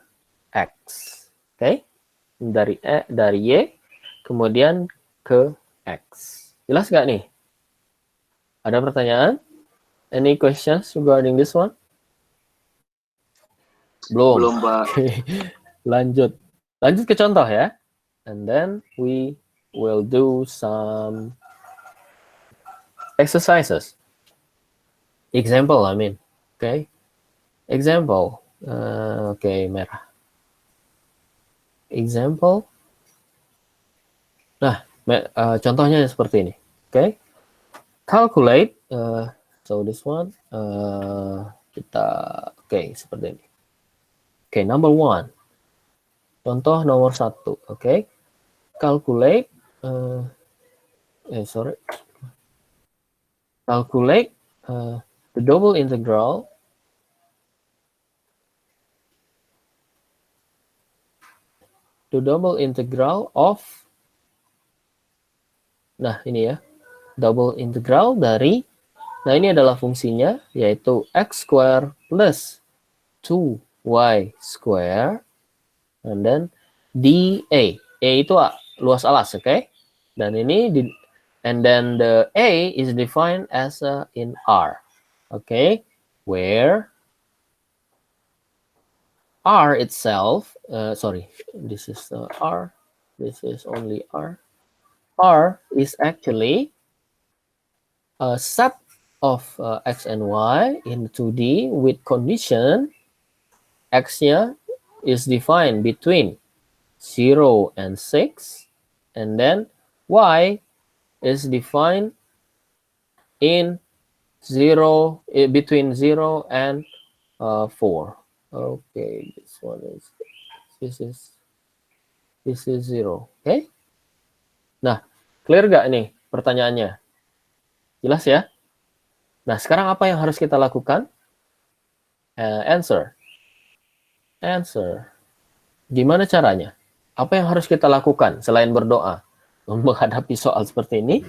X. Oke? Dari Y, kemudian ke X. Jelas nggak nih? Ada pertanyaan? Any questions regarding this one? Belum, Pak. Lanjut ke contoh ya. And then we will do some exercises. Example, I mean. Okay. Example. Okay, merah. Example. Nah, contohnya seperti ini. Okay. Calculate. So this one. Seperti ini. Okay, number 1. Contoh nomor 1. Okay. Calculate. Calculate the double integral the double integral of, nah ini ya, double integral dari, nah ini adalah fungsinya, yaitu x square plus 2y square, and then dA. A itu luas alas, oke? Dan ini, and then the A is defined as in R, okay? Where R itself, sorry, this is R, this is only R. R is actually a set of x and y in 2D with condition x-nya is defined between 0 and 6, and then y is defined in between 0 and 4. Okay, this one is, this is 0. Okay. Nah, clear gak nih pertanyaannya? Jelas ya? Nah, sekarang apa yang harus kita lakukan? Answer. Gimana caranya? Apa yang harus kita lakukan selain berdoa menghadapi soal seperti ini?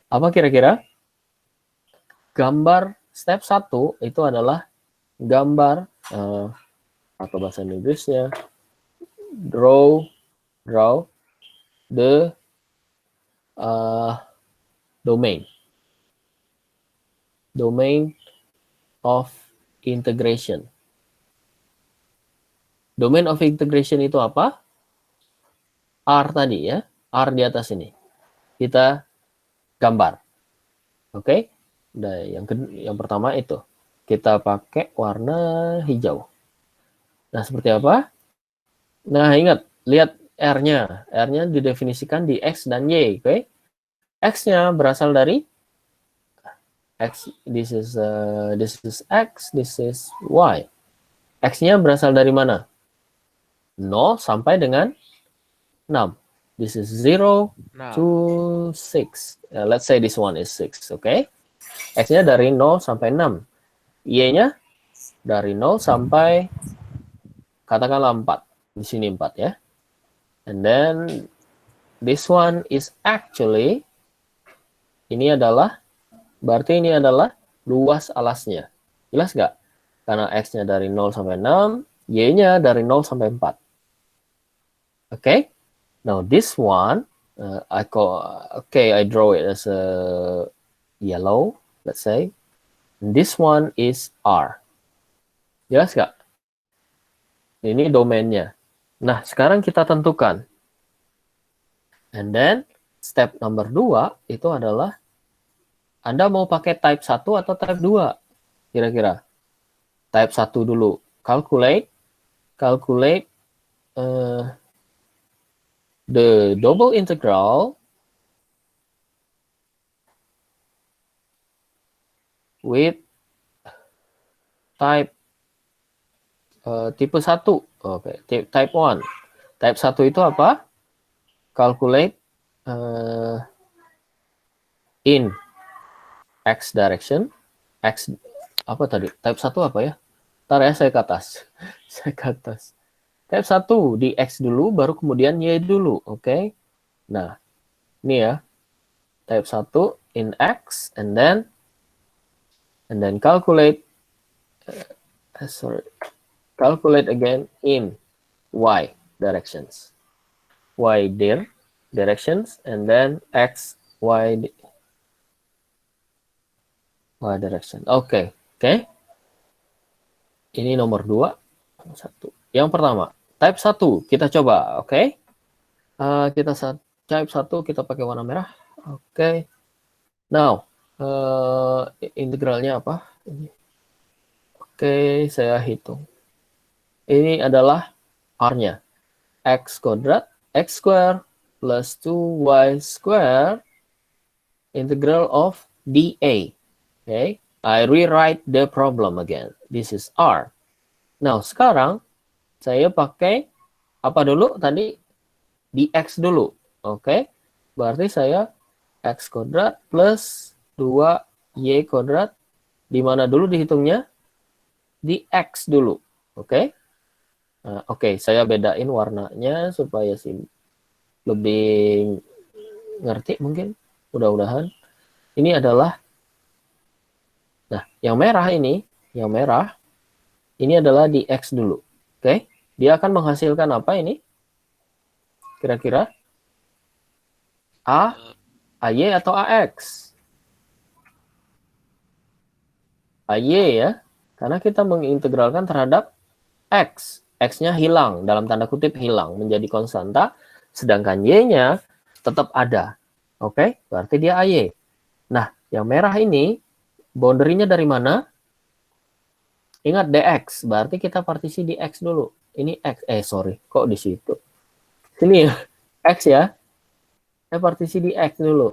Apa kira-kira? Gambar step 1 itu adalah gambar, atau bahasa Inggrisnya, draw the domain of integration. Domain of integration itu apa? R tadi ya, R di atas ini. Kita gambar. Oke? Nah, yang pertama itu kita pakai warna hijau. Nah, seperti apa? Nah, ingat, lihat R-nya. R-nya didefinisikan di X dan Y, oke? X-nya berasal dari X, this is X, this is Y. X-nya berasal dari mana? 0 sampai dengan 6. This is 0 to 6. Let's say this one is 6, okay? X-nya dari 0 sampai 6. Y-nya dari 0 sampai katakanlah 4. Di sini 4 ya. And then this one is actually, ini adalah, berarti ini adalah luas alasnya. Jelas nggak? Karena X-nya dari 0 sampai 6, Y-nya dari 0 sampai 4. Okay? Now this one, I draw it as a yellow, let's say. This one is R. Jelas nggak? Ini domainnya. Nah, sekarang kita tentukan. And then, step number 2 itu adalah Anda mau pakai type 1 atau type 2? Kira-kira. Type 1 dulu. Calculate the double integral with type tipe 1. Oke, type 1. Type 1 itu apa? Calculate in X direction. X apa tadi? Type 1 apa ya? Ntar ya, saya ke atas. Saya ke atas. Type 1 di X dulu, baru kemudian Y dulu. Oke. Nah, ini ya. Type 1 in X, and then calculate calculate again in Y directions. Y directions, and then X, Y direction. Oke. Ini nomor 2. 1. Yang pertama, type 1 kita coba, oke? Kita type 1 kita pakai warna merah. Oke. Now, integralnya apa? Ini. Oke, saya hitung. Ini adalah R-nya. X square plus 2y square integral of dA. Okay, I rewrite the problem again. This is R. Now, sekarang saya pakai apa dulu tadi? Dx dulu. Oke, berarti saya x kuadrat plus 2y kuadrat. Di mana dulu dihitungnya? Di x dulu. Oke. Oke, saya bedain warnanya supaya sih lebih ngerti mungkin. Mudah-mudahan. Ini adalah, nah, yang merah ini adalah di X dulu. Oke, dia akan menghasilkan apa ini? Kira-kira AY atau AX? AY ya, karena kita mengintegralkan terhadap X. X-nya hilang, dalam tanda kutip hilang, menjadi konstanta, sedangkan Y-nya tetap ada. Oke, berarti dia AY. Nah, yang merah ini, boundary-nya dari mana? Ingat dx, berarti kita partisi di X dulu. Ini X, sorry, kok di situ? Sini ya, X ya. Saya partisi di X dulu.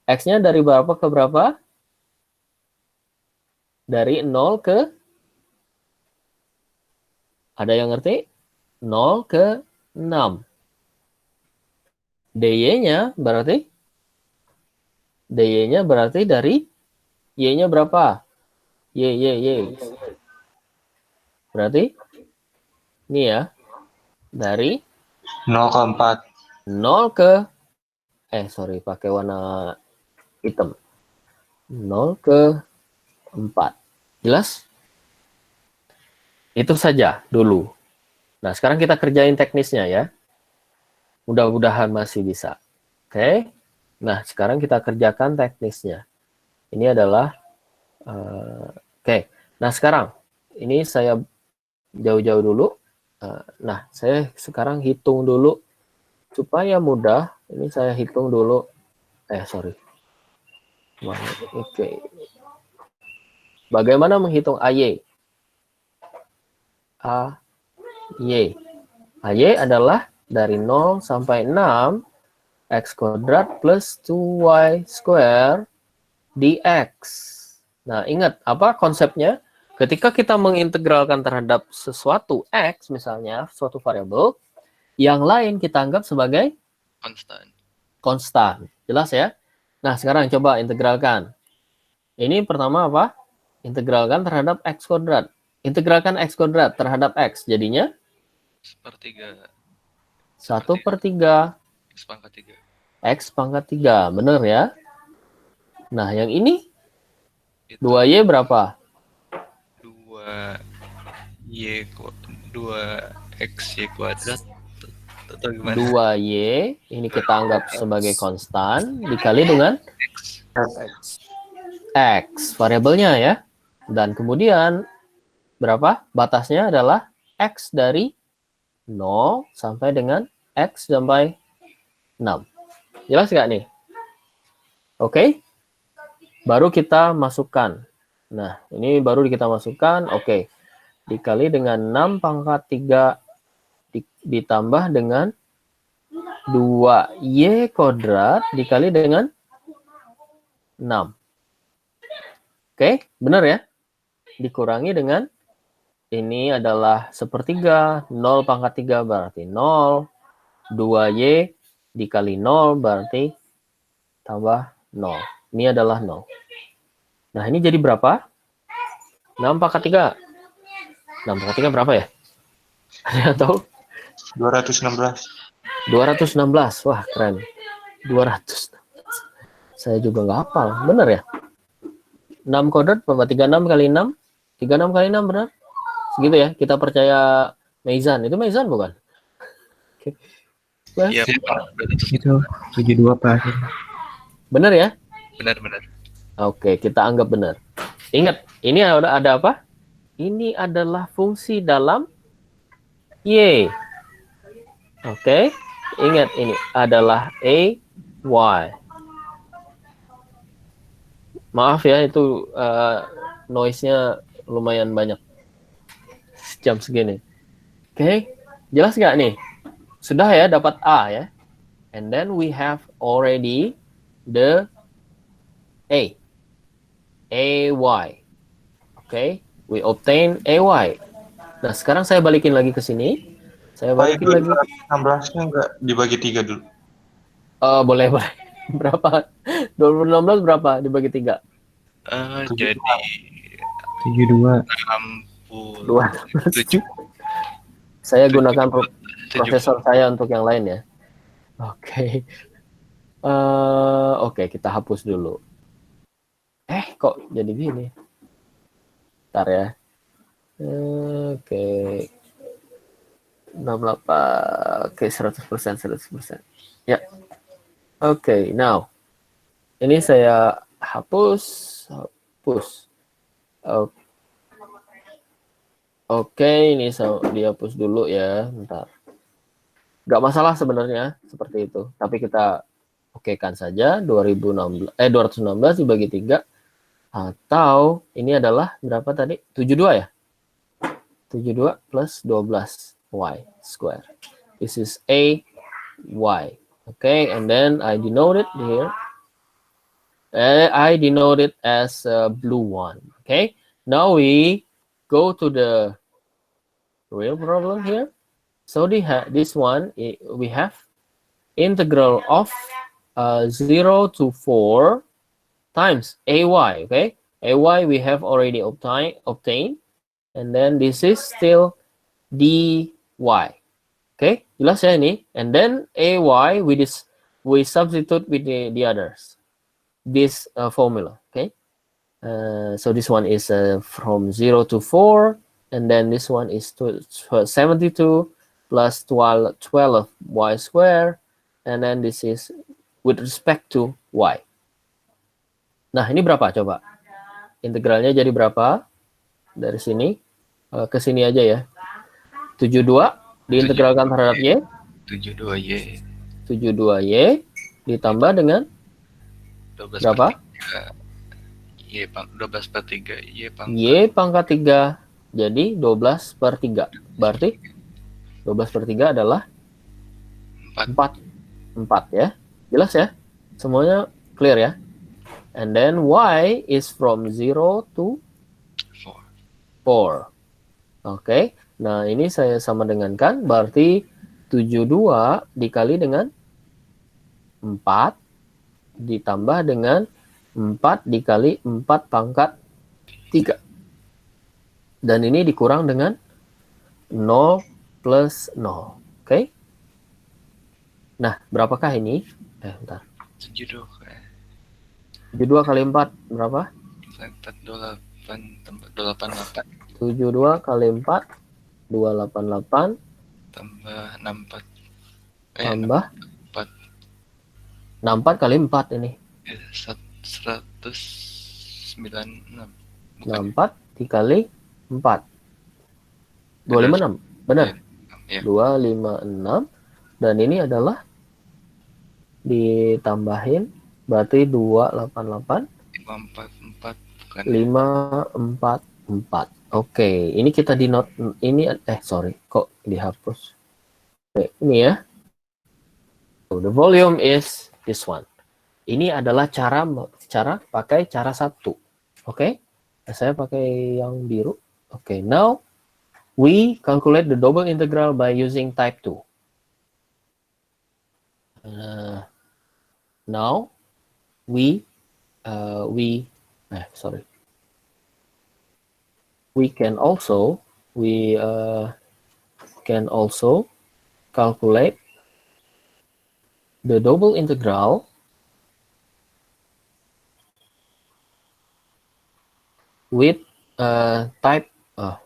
X-nya dari berapa ke berapa? Dari 0 ke, ada yang ngerti? 0 ke 6. dy-nya berarti? dy-nya berarti dari y-nya berapa? Y. Berarti ini ya, dari 0 ke 4. 0 ke, sorry, pakai warna hitam. 0 ke 4. Jelas? Itu saja dulu. Nah, sekarang kita kerjain teknisnya ya. Mudah-mudahan masih bisa. Oke. Nah, sekarang kita kerjakan teknisnya. Ini adalah, oke. Nah, sekarang, ini saya jauh-jauh dulu. Nah, saya sekarang hitung dulu. Supaya mudah, ini saya hitung dulu. Sorry. Oke. Bagaimana menghitung AY? AY. AY adalah dari 0 sampai 6, X kuadrat plus 2Y square dx. Nah, ingat, apa konsepnya? Ketika kita mengintegralkan terhadap sesuatu X, misalnya, suatu variabel, yang lain kita anggap sebagai konstan. Jelas ya? Nah, sekarang coba integralkan. Ini pertama apa? Integralkan terhadap X kuadrat. Integralkan X kuadrat terhadap X. Jadinya? 1/3. X pangkat 3. X pangkat 3. Benar ya? Nah, yang ini? 2Y berapa? 2XY kuadrat. Atau gimana? 2Y. Ini kita anggap sebagai konstan. Dikali dengan? X. Variabelnya ya. Dan kemudian berapa? Batasnya adalah X dari 0 sampai dengan X sampai 6. Jelas nggak nih? Oke. Baru kita masukkan. Nah, ini baru kita masukkan. Oke. Dikali dengan 6 pangkat 3 ditambah dengan 2Y kuadrat dikali dengan 6. Oke, benar ya? Dikurangi dengan ini adalah 1/3, 0 pangkat 3 berarti 0, 2Y dikali 0 berarti tambah 0. Ini adalah 0. Nah, ini jadi berapa? 6 pangkat 3. 6 pangkat 3 berapa ya? Ada yang tahu? 216. 216. Wah, keren. 200. Saya juga nggak hafal. Benar ya? 6 kuadrat berapa? 36 kali 6? 36 kali 6 benar? Segitu ya? Kita percaya Meizan. Itu Meizan bukan? Oke. Iya, Itu 72 Pak. Benar ya? benar. Oke, kita anggap benar. Ingat, ini ada apa? Ini adalah fungsi dalam Y. Oke, ingat ini adalah AY. Maaf ya, itu noise-nya lumayan banyak jam segini. Oke, jelas nggak nih? Sudah ya, dapat A ya. And then we have already the A. AY. Oke, we obtain AY. Nah, sekarang saya balikin lagi ke sini. Saya balikin lagi. 16-nya enggak dibagi 3 dulu. Boleh. Berapa? 2016 berapa dibagi 3? Jadi 72. 60. 2. Saya gunakan Tujuh. prosesor saya untuk yang lain ya. Oke. Oke, kita hapus dulu. Kok jadi gini? Bentar ya. Oke. 68. Oke, 100%. Ya. Oke, now. Ini saya hapus. Oke, ini saya dihapus dulu ya. Bentar. Nggak masalah sebenarnya seperti itu. Tapi kita okekan saja 216 dibagi 3 atau ini adalah berapa tadi? 72 ya? 72 plus 12 y square. This is a y. Okay, and then I denote it here. I denote it as blue one. Okay, now we go to the real problem here. So this one we have integral of 0 to 4 times ay. Okay, ay we have already obtained, and then this is still dy. Okay, jelas ya ini. And then ay we substitute with the others. This formula. Okay, so this one is from 0 to 4, and then this one is 72 plus 12 y square, and then this is with respect to y. Nah, ini berapa coba? Integralnya jadi berapa? Dari sini ke sini aja ya. 72 diintegralkan terhadap y. 72y. 72y ditambah dengan 12 berapa? Y 12 per 3. Y pangkat 3. Jadi 12 per 3. Berarti 12 per 3 adalah 4 ya. Jelas ya? Semuanya clear ya? And then y is from 0 to 4. Oke. Nah, ini saya sama dengan kan, berarti 72 dikali dengan 4 ditambah dengan 4 dikali 4 pangkat 3. Dan ini dikurang dengan 0 plus 0. Oke. Nah, berapakah ini? Bentar. 72. 72 kali 4 berapa? 428. 72 kali 4 288 tambah 64. Tambah 64 kali 4 ini. 196. 64 dikali 4. 256. Benar. Ya. 256. Dan ini adalah ditambahin berarti 288 544 bukan. 544. Oke, ini kita di note ini sorry, kok dihapus. Oke, ini ya. So, the volume is this one. Ini adalah cara pakai cara 1. Oke. Saya pakai yang biru. Oke, now we calculate the double integral by using type 2. Now we can also calculate the double integral with type 2.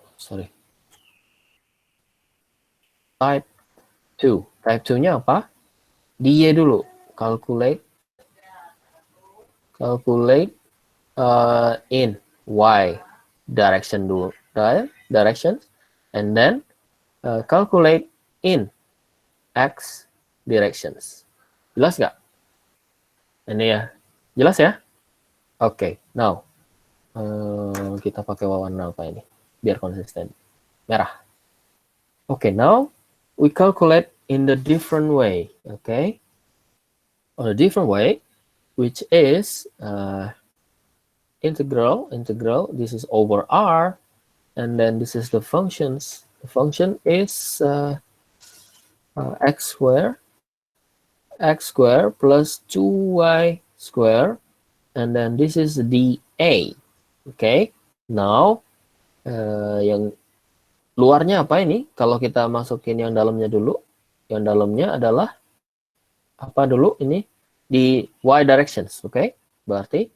Type 2-nya apa? Di Y dulu. Calculate in Y direction dulu. Directions. And then calculate in X directions. Jelas nggak? Ini ya. Jelas ya? Oke. Now. Kita pakai warna apa ini? Biar konsisten. Merah. Oke, now we calculate in the different way. Okay? On a different way, which is integral. This is over R, and then this is the functions. The function is x square plus 2y square, and then this is dA. Okay, now yang luarnya apa ini? Kalau kita masukin yang dalamnya dulu. Yang dalamnya adalah apa dulu ini? Di y directions, oke? Okay? Berarti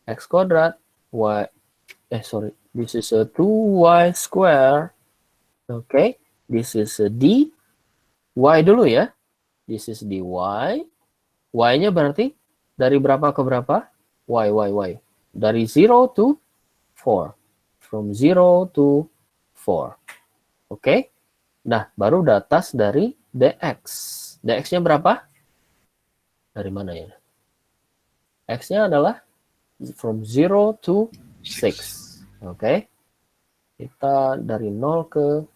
x kuadrat, this is a 2y square, oke? Okay? This is a dy dulu ya. This is dy. Y-nya berarti dari berapa ke berapa? Y. Dari 0 to 4. From 0 to 4. Oke? Nah, baru atas dari dx. dx-nya berapa? Dari mana ya? X-nya adalah from 0 to 6. Oke? Kita dari 0 ke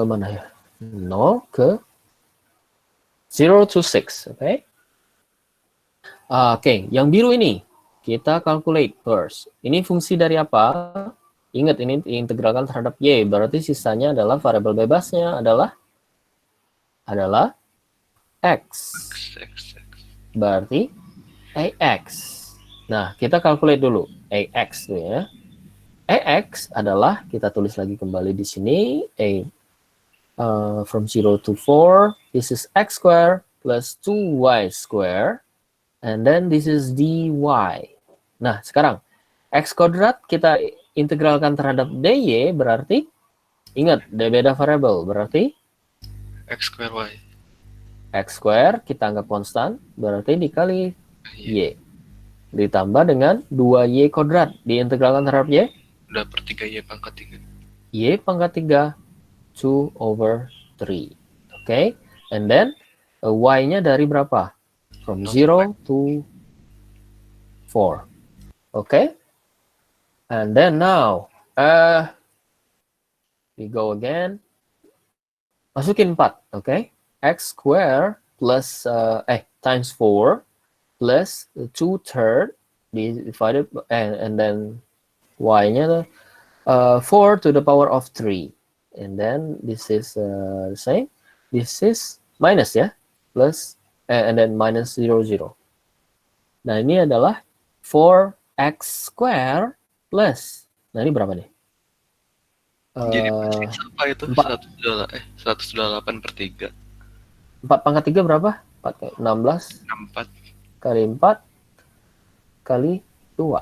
mana ya? 0 ke 0 to 6, oke? Oke, yang biru ini kita calculate first. Ini fungsi dari apa? Ingat ini diintegralkan terhadap y, berarti sisanya adalah variabel bebasnya adalah x. Berarti ax. Nah, kita calculate dulu ax tuh ya. Ax adalah kita tulis lagi kembali di sini from 0 to 4, this is x square plus 2y square, and then this is dy. Nah, sekarang x kuadrat kita integralkan terhadap dy, berarti ingat, beda variabel, berarti X square Y. x square kita anggap konstan, berarti dikali y. Ditambah dengan 2y kuadrat, diintegralkan terhadap y, Udah per 3Y pangkat 3. y pangkat 3, 2 over 3. Okay? And then, y-nya dari berapa? From 0 to 4. Okay? And then now, we go again. Masukin 4. Okay? X square plus, times 4 plus 2/3 divided, and then y-nya 4 to the power of 3. And then this is the same. This is minus ya, plus and then minus 0, 0. Nah, ini adalah 4x square plus. Nah, ini berapa nih? Jadi apa itu? 128 per 3. 4 pangkat 3 berapa? 4 16 64. kali 4 kali 2.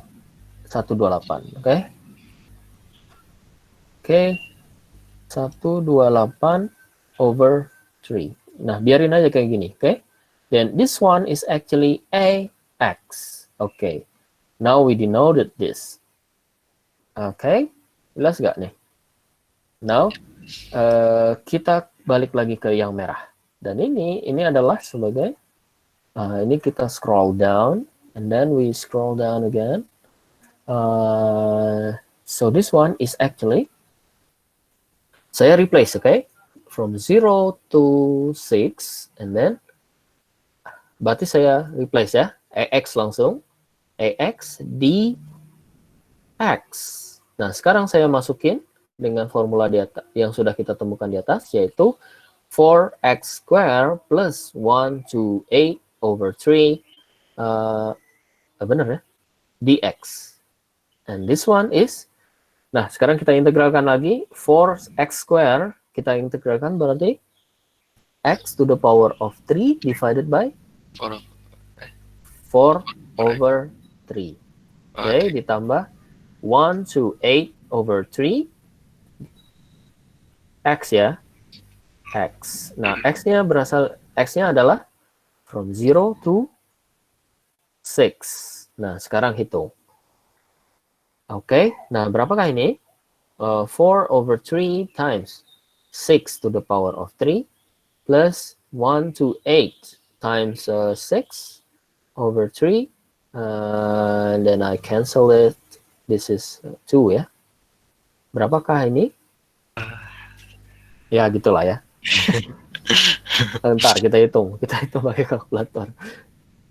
128. Oke. Oke. 128 over 3. Nah, biarin aja kayak gini, oke? Then this one is actually ax. Okay. Now we denoted this. Okay. Jelas nggak nih? Now, kita balik lagi ke yang merah. Dan ini adalah sebagai, ini kita scroll down, and then we scroll down again. So this one is actually, saya replace, okay? From 0 to 6, and then, berarti saya replace ya, ax langsung, ax dx. Nah, sekarang saya masukin dengan formula di atas, yang sudah kita temukan di atas, yaitu 4x square plus 128 over 3, benar ya, dx. And this one is, nah sekarang kita integralkan lagi, 4x square, kita integralkan berarti x to the power of 3 divided by 4 over 3. Oke, ditambah 128 over 3, x ya, x. Nah, x-nya adalah from 0 to 6. Nah, sekarang hitung. Oke, nah berapakah ini? 4 over 3 times 6 to the power of 3 plus 128 times 6 over 3. And then I cancel it. This is 2 ya. Berapakah ini? Ya, gitulah ya. Ntar kita hitung pakai kalkulator.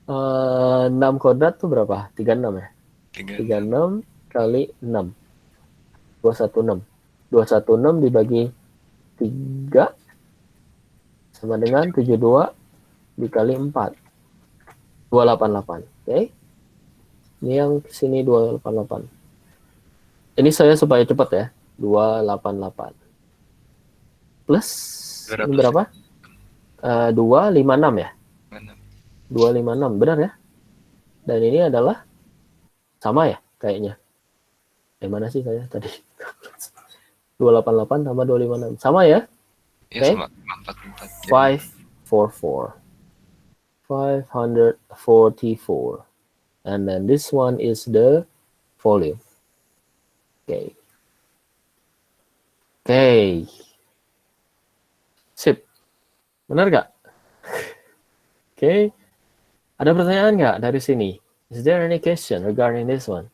6 kuadrat tuh berapa? 36 ya? 36 kali 6. 216. 216 dibagi 3 sama dengan 72 dikali 4. 288. Oke. Ini yang sini 288. Ini saya supaya cepat ya. 288. Plus, ini 200. berapa? 256 ya? Mana? 256, benar ya? Dan ini adalah sama ya kayaknya. Mana sih saya tadi? 288 tambah 256. Sama ya? Iya Oke. sama 44. 544. 544. And then this one is the volume. Okay. Okay. Sip. Benar nggak? Okay. Ada pertanyaan nggak dari sini? Is there any question regarding this one?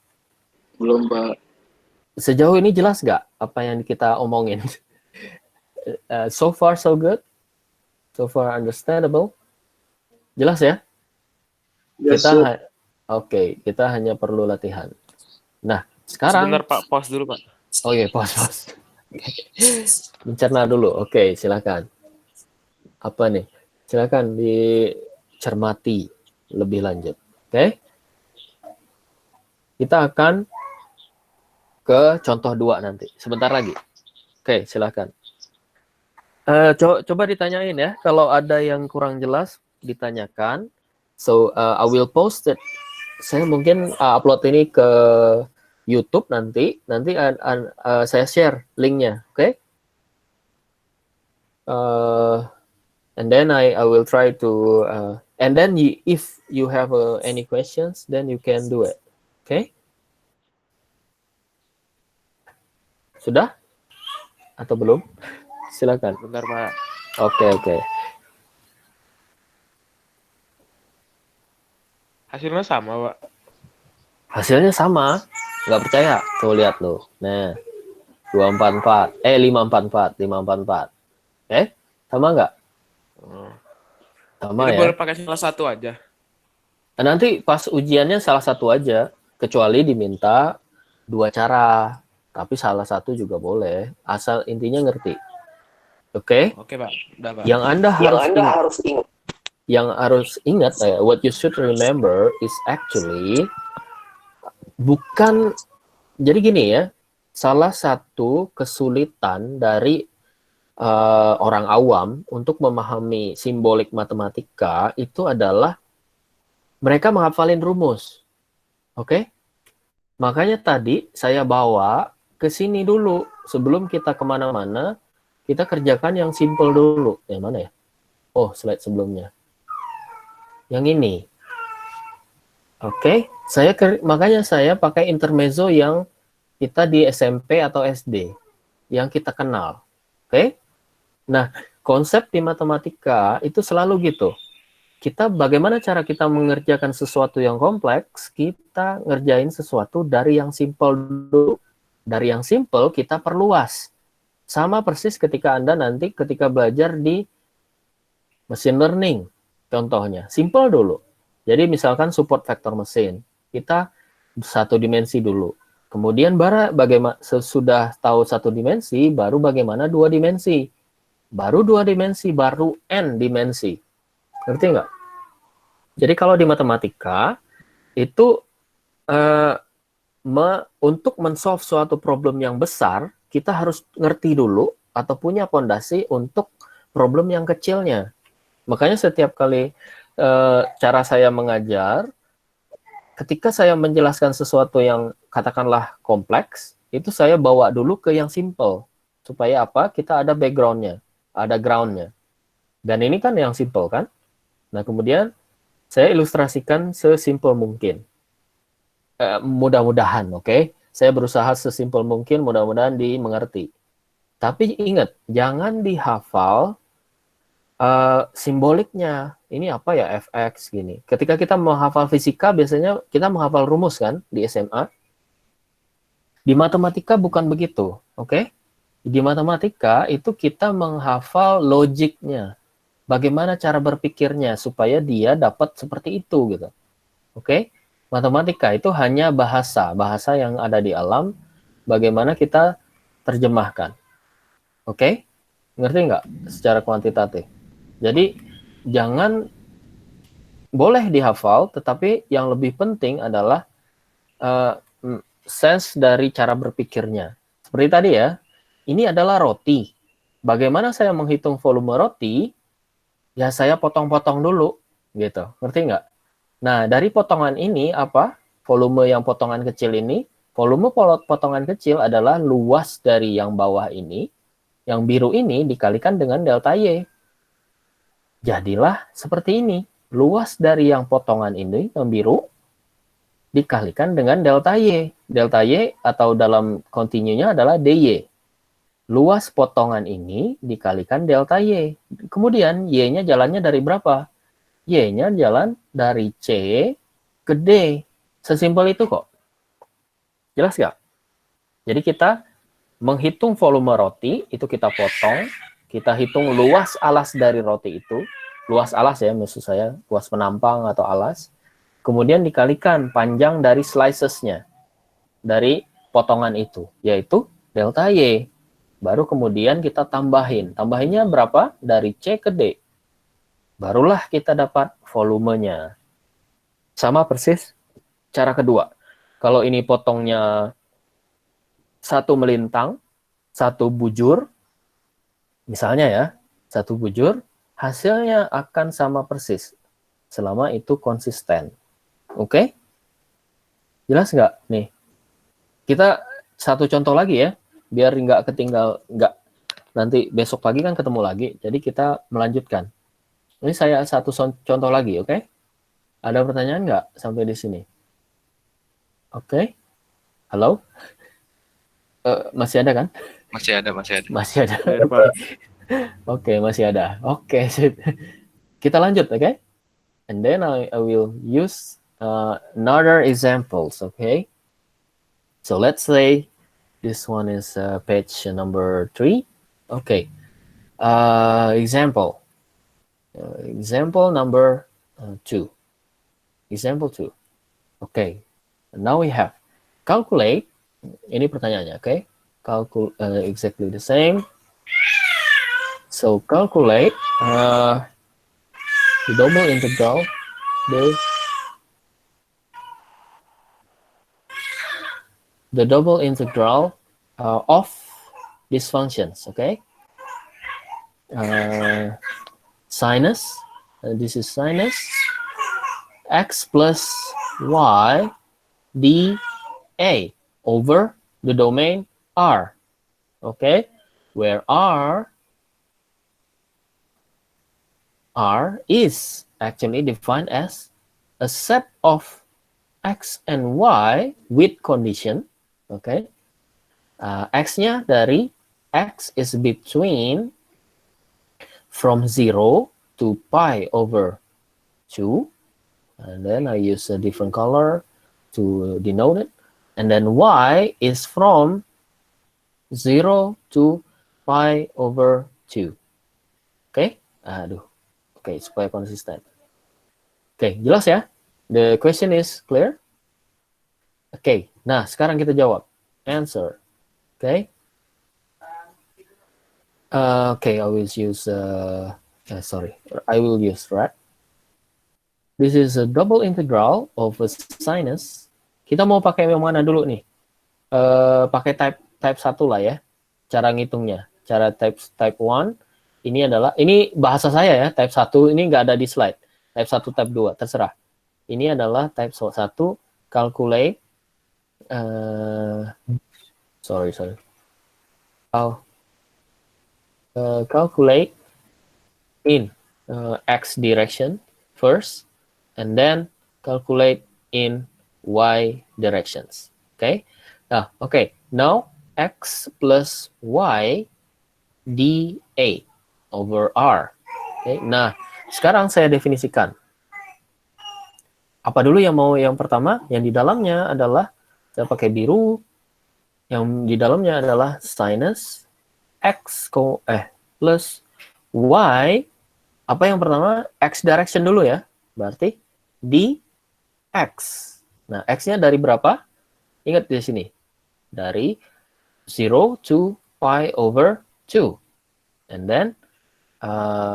Belum, Pak. Sejauh ini jelas nggak apa yang kita omongin? So far so good? So far understandable? Jelas ya? Yes, Kita kita hanya perlu latihan. Nah, sekarang Sebentar Pak, pause dulu Pak. oh iya, pause. Mencerna dulu. Oke, silakan. Apa nih? Silakan dicermati lebih lanjut. Oke? Kita akan ke contoh 2 nanti. Sebentar lagi. Oke, silakan. Coba ditanyain ya. Kalau ada yang kurang jelas, ditanyakan. So, I will post it. Saya mungkin upload ini ke YouTube nanti. Nanti saya share linknya. Oke? And then I will try to and then if you have any questions, then you can do it. Okay? Sudah? Atau belum? Silakan. Bentar Pak. Oke. Hasilnya sama Pak. Hasilnya sama. Nggak percaya? Tuh lihat loh. Nah, 544. Sama nggak? Sama Ini ya. boleh pakai salah satu aja. Nanti pas ujiannya salah satu aja, kecuali diminta 2 cara. Tapi salah satu juga boleh, asal intinya ngerti. Oke? Oke Pak, udah Pak. Yang Anda harus ingat, what you should remember is actually bukan, jadi gini ya, salah satu kesulitan dari orang awam untuk memahami simbolik matematika itu adalah mereka menghafalin rumus. Oke? Makanya tadi saya bawa ke sini dulu. Sebelum kita kemana-mana, kita kerjakan yang simple dulu. Yang mana ya? Oh, slide sebelumnya. Yang ini. Oke? Makanya saya pakai intermezzo yang kita di SMP atau SD. Yang kita kenal. Oke? Nah, konsep di matematika itu selalu gitu. Bagaimana cara kita mengerjakan sesuatu yang kompleks, kita ngerjain sesuatu dari yang simple dulu. Dari yang simple kita perluas. Sama persis ketika Anda nanti ketika belajar di machine learning. Contohnya, simple dulu. Jadi misalkan support vektor mesin, kita 1 dimensi dulu. Kemudian bagaimana sesudah tahu 1 dimensi, baru bagaimana 2 dimensi. Baru 2 dimensi, baru n dimensi. Ngerti nggak? Jadi kalau di matematika, itu untuk men-solve suatu problem yang besar, kita harus ngerti dulu atau punya fondasi untuk problem yang kecilnya. Makanya setiap kali cara saya mengajar, ketika saya menjelaskan sesuatu yang katakanlah kompleks, itu saya bawa dulu ke yang simple. Supaya apa? Kita ada background-nya. Ada ground-nya. Dan ini kan yang simple kan? Nah, kemudian saya ilustrasikan sesimpel mungkin. Mudah-mudahan, oke? Saya berusaha sesimpel mungkin, mudah-mudahan dimengerti. Tapi ingat, jangan dihafal simboliknya. Ini apa ya, fx, gini. Ketika kita menghafal fisika, biasanya kita menghafal rumus kan, di SMA. Di matematika bukan begitu, oke? Di matematika itu kita menghafal logiknya. Bagaimana cara berpikirnya supaya dia dapat seperti itu gitu. Oke? Matematika itu hanya bahasa yang ada di alam, bagaimana kita terjemahkan. Oke? Ngerti nggak secara kuantitatif? Jadi jangan, boleh dihafal, tetapi yang lebih penting adalah sense dari cara berpikirnya. Seperti tadi ya, ini adalah roti. Bagaimana saya menghitung volume roti? Ya saya potong-potong dulu, gitu. Ngerti nggak? Nah, dari potongan ini apa? Volume yang potongan kecil ini, volume potongan kecil adalah luas dari yang bawah ini, yang biru ini dikalikan dengan delta Y. Jadilah seperti ini. Luas dari yang potongan ini, yang biru, dikalikan dengan delta Y. Delta Y atau dalam kontinunya adalah DY. Luas potongan ini dikalikan delta Y. Kemudian Y-nya jalannya dari berapa? Y-nya jalan dari C ke D. Sesimpel itu kok. Jelas nggak? Jadi kita menghitung volume roti, itu kita potong. Kita hitung luas alas dari roti itu. Luas alas ya, maksud saya. Luas penampang atau alas. Kemudian dikalikan panjang dari slicesnya. Dari potongan itu. Yaitu delta Y. Baru kemudian kita tambahin. Tambahinnya berapa? Dari C ke D. Barulah kita dapat volumenya. Sama persis cara kedua. Kalau ini potongnya satu melintang, satu bujur, misalnya ya, satu bujur, hasilnya akan sama persis. Selama itu konsisten. Oke? Jelas nggak? Nih. Kita satu contoh lagi ya. Biar nggak ketinggal, nggak. Nanti besok pagi kan ketemu lagi. Jadi kita melanjutkan. Ini saya satu contoh lagi, oke? Ada pertanyaan nggak sampai di sini? Oke? Halo? Masih ada kan? Masih ada, masih ada. Masih ada. Ada, Pak. Oke, masih ada. Oke, sip. Kita lanjut, oke? And then I will use another examples, okay? So let's say this one is page number 3. Okay. Example. Example number 2. Example 2. Okay. Now we have calculate. Ini pertanyaannya, okay? Exactly the same. So calculate the double integral the double integral of these functions, okay? Sinus, this is sinus x plus y dA over the domain R, okay? Where R is actually defined as a set of x and y with condition, okay? X-nya dari x is between from 0 to pi over 2, and then I use a different color to denote it, and then y is from 0 to pi over 2. Oke? Aduh. Oke, supaya konsisten. Oke, jelas ya? The question is clear? Oke, nah sekarang kita jawab. Answer. Oke. Okay, I will use I will use red. This is a double integral of a sinus. Kita mau pakai yang mana dulu nih? Pakai type 1 lah ya. Cara ngitungnya. Cara type 1 ini bahasa saya ya, type 1 ini nggak ada di slide. Type 1, type 2, terserah. Ini adalah type 1, calculate calculate in x direction first, and then calculate in y directions. Okay. Now x plus y dA over R. Okay. Nah, sekarang saya definisikan. Apa dulu yang pertama? Yang di dalamnya adalah, saya pakai biru. Yang di dalamnya adalah sinus x plus y. Apa yang pertama? X direction dulu ya. Berarti dx. Nah, x-nya dari berapa? Ingat di sini. Dari 0 to pi over 2. And then,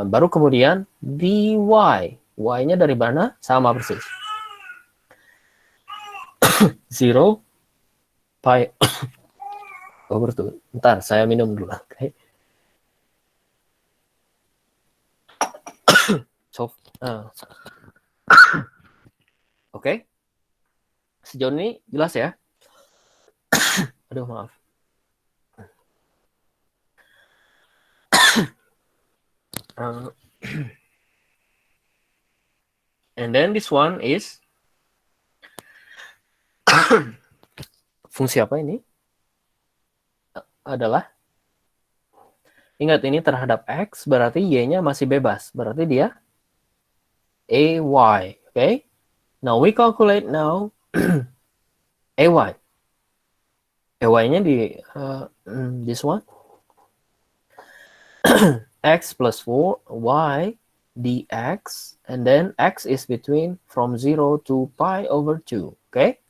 baru kemudian dy. Y-nya dari mana? Sama persis. 0 pi over 2. Bentar, saya minum dulu. Oke. Oke. Sejauh ini jelas ya? Aduh, maaf. And then this one is fungsi apa ini? Adalah, ingat ini terhadap X, berarti Y-nya masih bebas. Berarti dia AY. Okay? Now we calculate now AY. AY-nya di this one. X plus 4, Y dx, and then X is between from 0 to pi over 2. Okay?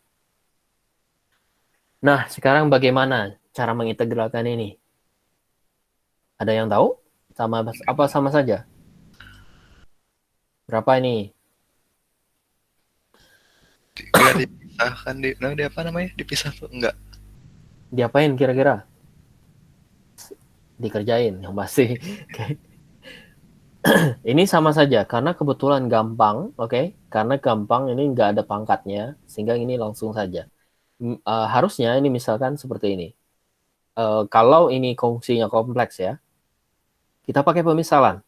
Nah, sekarang bagaimana cara mengintegralkan ini? Ada yang tahu? Sama saja? Berapa ini? Enggak dipisahkan di apa namanya? Dipisah tuh enggak. Diapain kira-kira? Dikerjain yang pasti. Okay. Ini sama saja karena kebetulan gampang, oke? Karena gampang ini nggak ada pangkatnya, sehingga ini langsung saja. Harusnya ini misalkan seperti ini. Kalau ini fungsinya kompleks ya, kita pakai pemisalan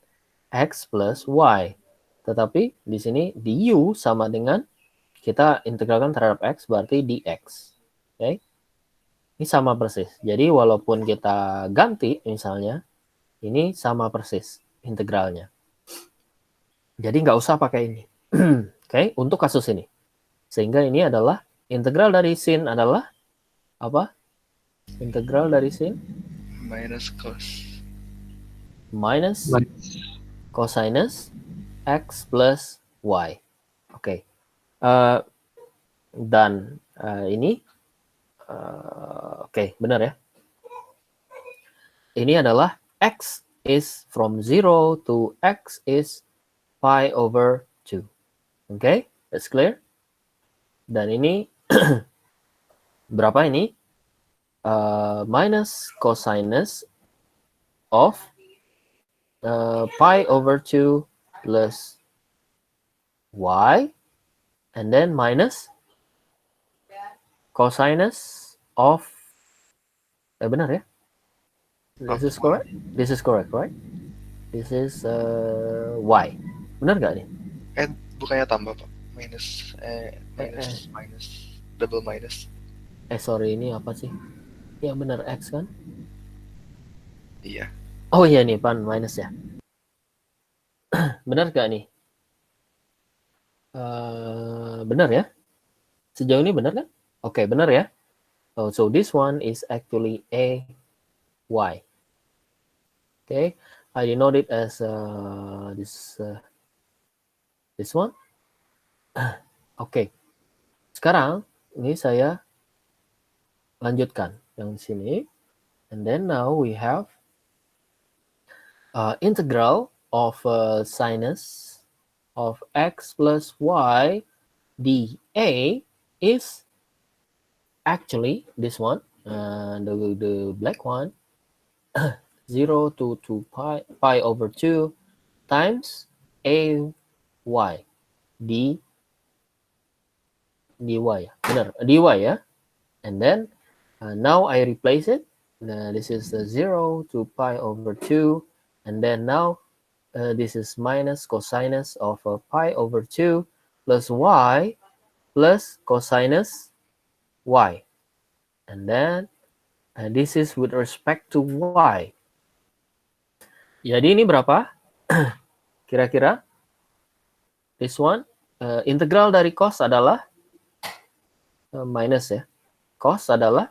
x plus y. Tetapi di sini du sama dengan kita integralkan terhadap x berarti dx. Oke? Ini sama persis. Jadi walaupun kita ganti misalnya, ini sama persis integralnya. Jadi nggak usah pakai ini. Oke, untuk kasus ini. Sehingga ini adalah integral dari sin adalah apa? Integral dari sin Minus cos. Minus cosinus x plus y. Oke. Dan ini oke, benar ya. Ini adalah x is from 0 to x is pi over 2. Oke, that's clear. Dan ini berapa ini? Minus cosinus of pi over 2 plus y, and then minus cosinus of benar ya? This is correct. This is correct, right? This is y. Benar nggak nih? Bukannya tambah Pak. Minus double minus. Sorry, ini apa sih? Ya benar x kan? Iya. Oh iya nih, pan minus ya. Benar nggak nih? Benar ya? Sejauh ini benar kan? Oke, benar ya. Oh, so this one is actually a y. Okay, I denote it as this one. Oke. Sekarang ini saya lanjutkan yang di sini. And then now we have integral of sinus of x plus y dA is actually this one, the black one, 0 to 2 pi over 2 times a y dy ya, benar, dy ya. And then now I replace it. This is 0 to pi over 2, and then now this is minus cosinus of pi over 2 plus y plus cosinus y, and then this is with respect to y. Jadi ini berapa? Kira-kira? This one, integral dari cos adalah minus ya. Cos adalah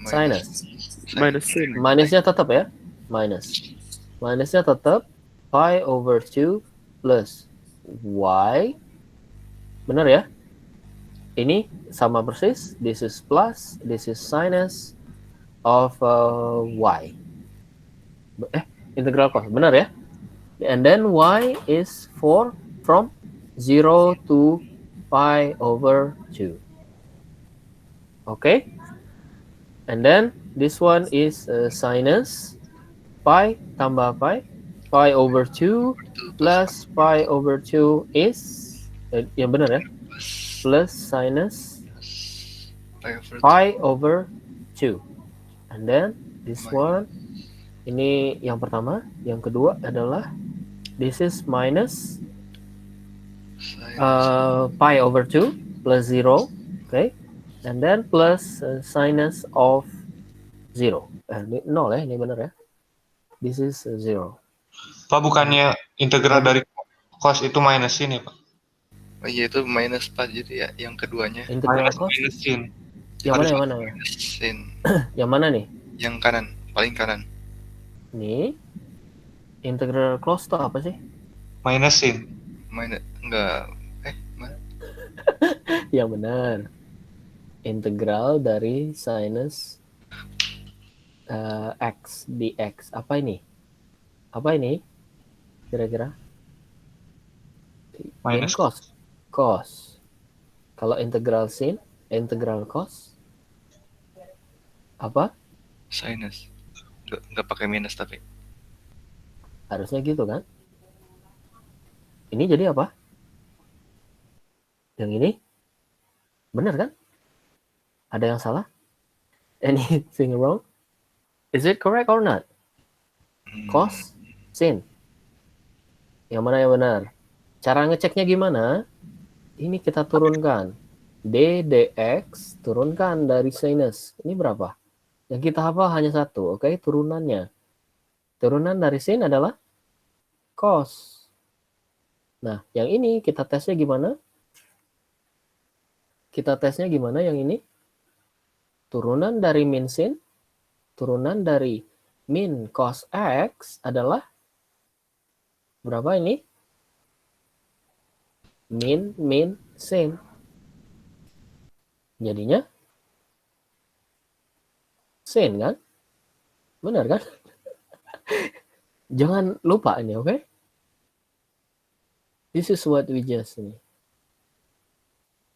sinus. Minus sin. Minusnya tetap ya. Minusnya tetap pi over 2 plus y. Benar ya? Ini sama persis. This is plus, this is sinus of y. Integral cos, benar ya? And then y is from 0 to pi over 2. Okay? And then This one is sinus pi tambah pi. Pi over 2 plus pi over 2 is yang benar ya, plus sinus pi over 2. And then this one, ini yang pertama. Yang kedua adalah this is minus pi over 2 plus 0. Okay. And then plus sinus of 0. Ini 0 ya, ini benar ya. This is 0. Pak, bukannya integral dari cos itu minus sin ya, Pak? Oh iya, itu minus Pak, jadi ya yang keduanya Integral cos Minus sin. yang mana? minus sin. Yang mana nih? Yang kanan, paling kanan. Nih. Integral cos itu apa sih? Minus sin. Enggak, mana? Yang benar. Integral dari sinus x dx. Apa ini? Kira-kira? Minus Cos. Kalau integral sin, integral cos apa? Sinus. Enggak pakai minus tapi. Harusnya gitu kan? Ini jadi apa? Yang ini? Benar kan? Ada yang salah? Anything wrong? Is it correct or not? Cos, sin. Yang mana yang benar? Cara ngeceknya gimana? Ini kita turunkan. D, dx, turunkan dari sinus. Ini berapa? Yang kita hafal hanya satu, oke? Turunannya. Turunan dari sin adalah cos. Nah, yang ini kita tesnya gimana? Yang ini? Turunan dari min sin, turunan dari min cos x adalah berapa ini? Min sin. Jadinya sin kan? Benar kan? Jangan lupa ini, oke? This is what we just ini.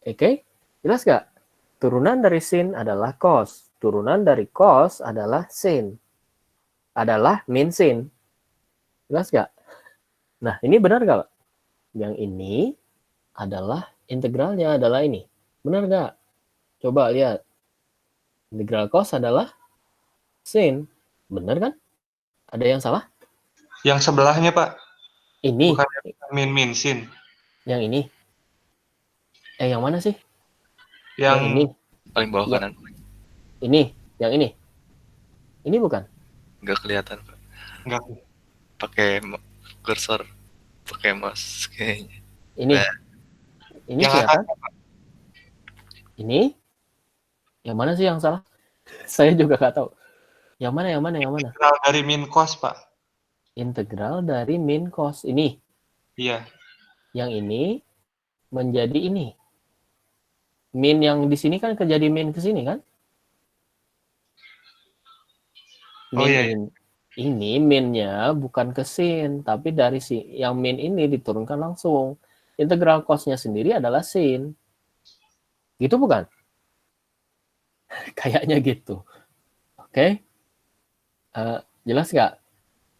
Oke? Jelas gak? Turunan dari sin adalah cos. Turunan dari cos adalah sin. Adalah min sin. Jelas gak? Nah, ini benar gak? Yang ini adalah integralnya adalah ini. Benar gak? Coba lihat. Integral cos adalah sin. Benar kan? Ada yang salah? Yang sebelahnya, Pak. Ini. Bukan min sin. Yang ini. Yang mana sih? Yang ini. Paling bawah kanan. Ini. Yang ini. Ini bukan? Enggak kelihatan, Pak. enggak. Pakai cursor, pakai mouse kayaknya. Ini. Ini Yang kelihatan? Ini. Yang mana sih yang salah? Saya juga nggak tahu. Yang mana? Integral dari min cos, Pak. Integral dari min cos. Ini. Iya. Yang ini menjadi ini. Min yang di sini kan jadi min ke sini kan? Oh, iya. Ini minnya bukan ke sin, tapi dari yang min ini diturunkan langsung. Integral cos-nya sendiri adalah sin. Gitu bukan? Kayaknya gitu. Oke? Jelas nggak?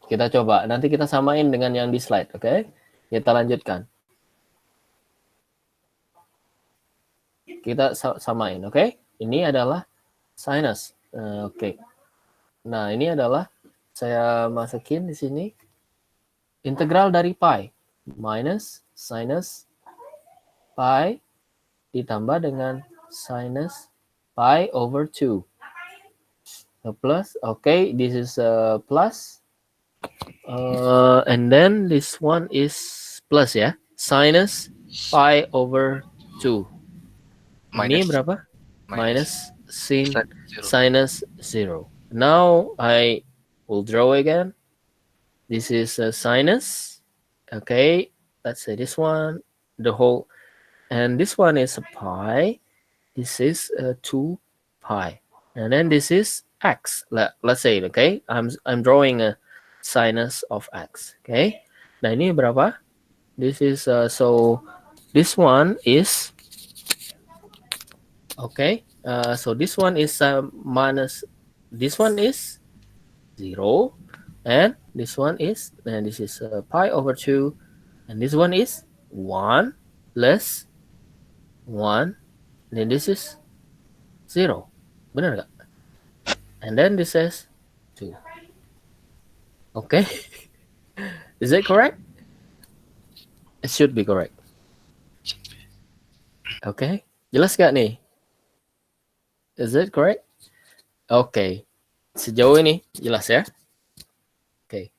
Kita coba. Nanti kita samain dengan yang di slide. Oke? Kita lanjutkan. Kita samain. Oke? Ini adalah sinus. Oke. Nah, ini adalah saya masukin di sini integral dari pi minus sinus pi ditambah dengan sinus pi over 2 plus. Okay, this is plus and then this one is plus ya, sinus pi over 2. Ini berapa? Minus sin sinus 0. Now I will draw again. This is a sinus. Okay, let's say this one, the whole, and this one is a pi. This is 2 pi, and then this is x. Let's say, okay, I'm drawing a sinus of x. Okay, nah ini berapa? This is so this one is okay. So this one is minus this one is 0, and this one is, and this is pi over 2, and this one is 1 plus 1, and then this is 0. Benar nggak? And then this is 2. Okay. Is it correct? It should be correct. Okay. Jelas nggak nih? Is it correct? Okay. Sejauh ini jelas ya? Okay.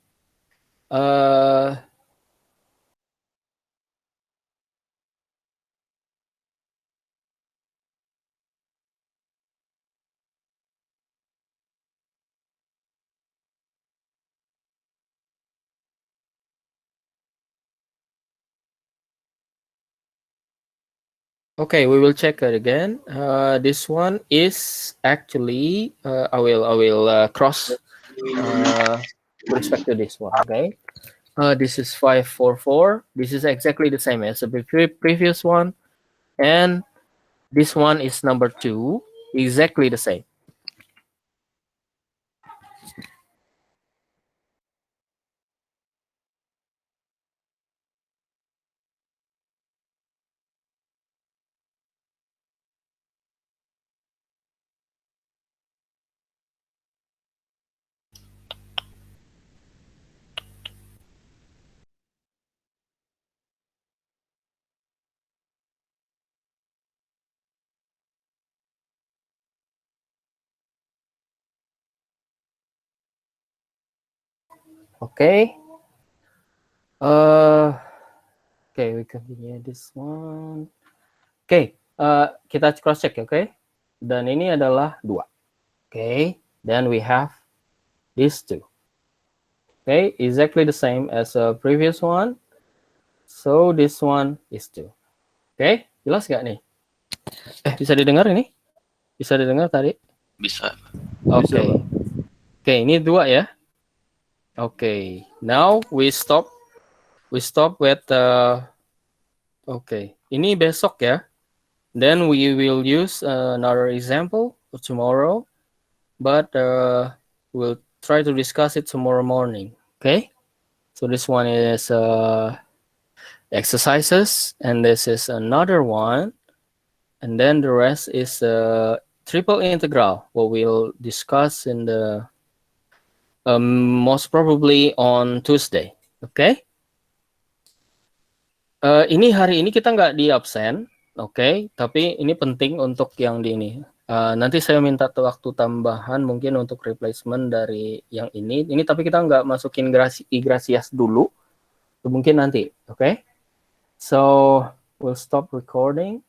Okay, we will check it again. This one is actually I will cross with respect to this one. Okay, this is 544. This is exactly the same as the previous one, and this one is number 2, exactly the same. Okay. Okay, we continue this one. Okay, kita cross check, okay? Dan ini adalah 2. Okay, then we have these 2. Okay, exactly the same as the previous one. So this one is 2. Okay, jelas nggak nih? Bisa didengar ini? Bisa didengar tadi? Bisa. Okay. Okay, ini 2 ya. Okay, now we stop with okay, ini besok ya. Then we will use another example tomorrow, but we'll try to discuss it tomorrow morning. Okay, so this one is exercises, and this is another one, and then the rest is triple integral, what we'll discuss in the most probably on Tuesday. Okay. Ini hari ini kita nggak di absen, oke? Tapi ini penting untuk yang di ini. Nanti saya minta waktu tambahan mungkin untuk replacement dari yang ini. Ini tapi kita nggak masukin igrasias dulu. Mungkin nanti, oke? So we'll stop recording.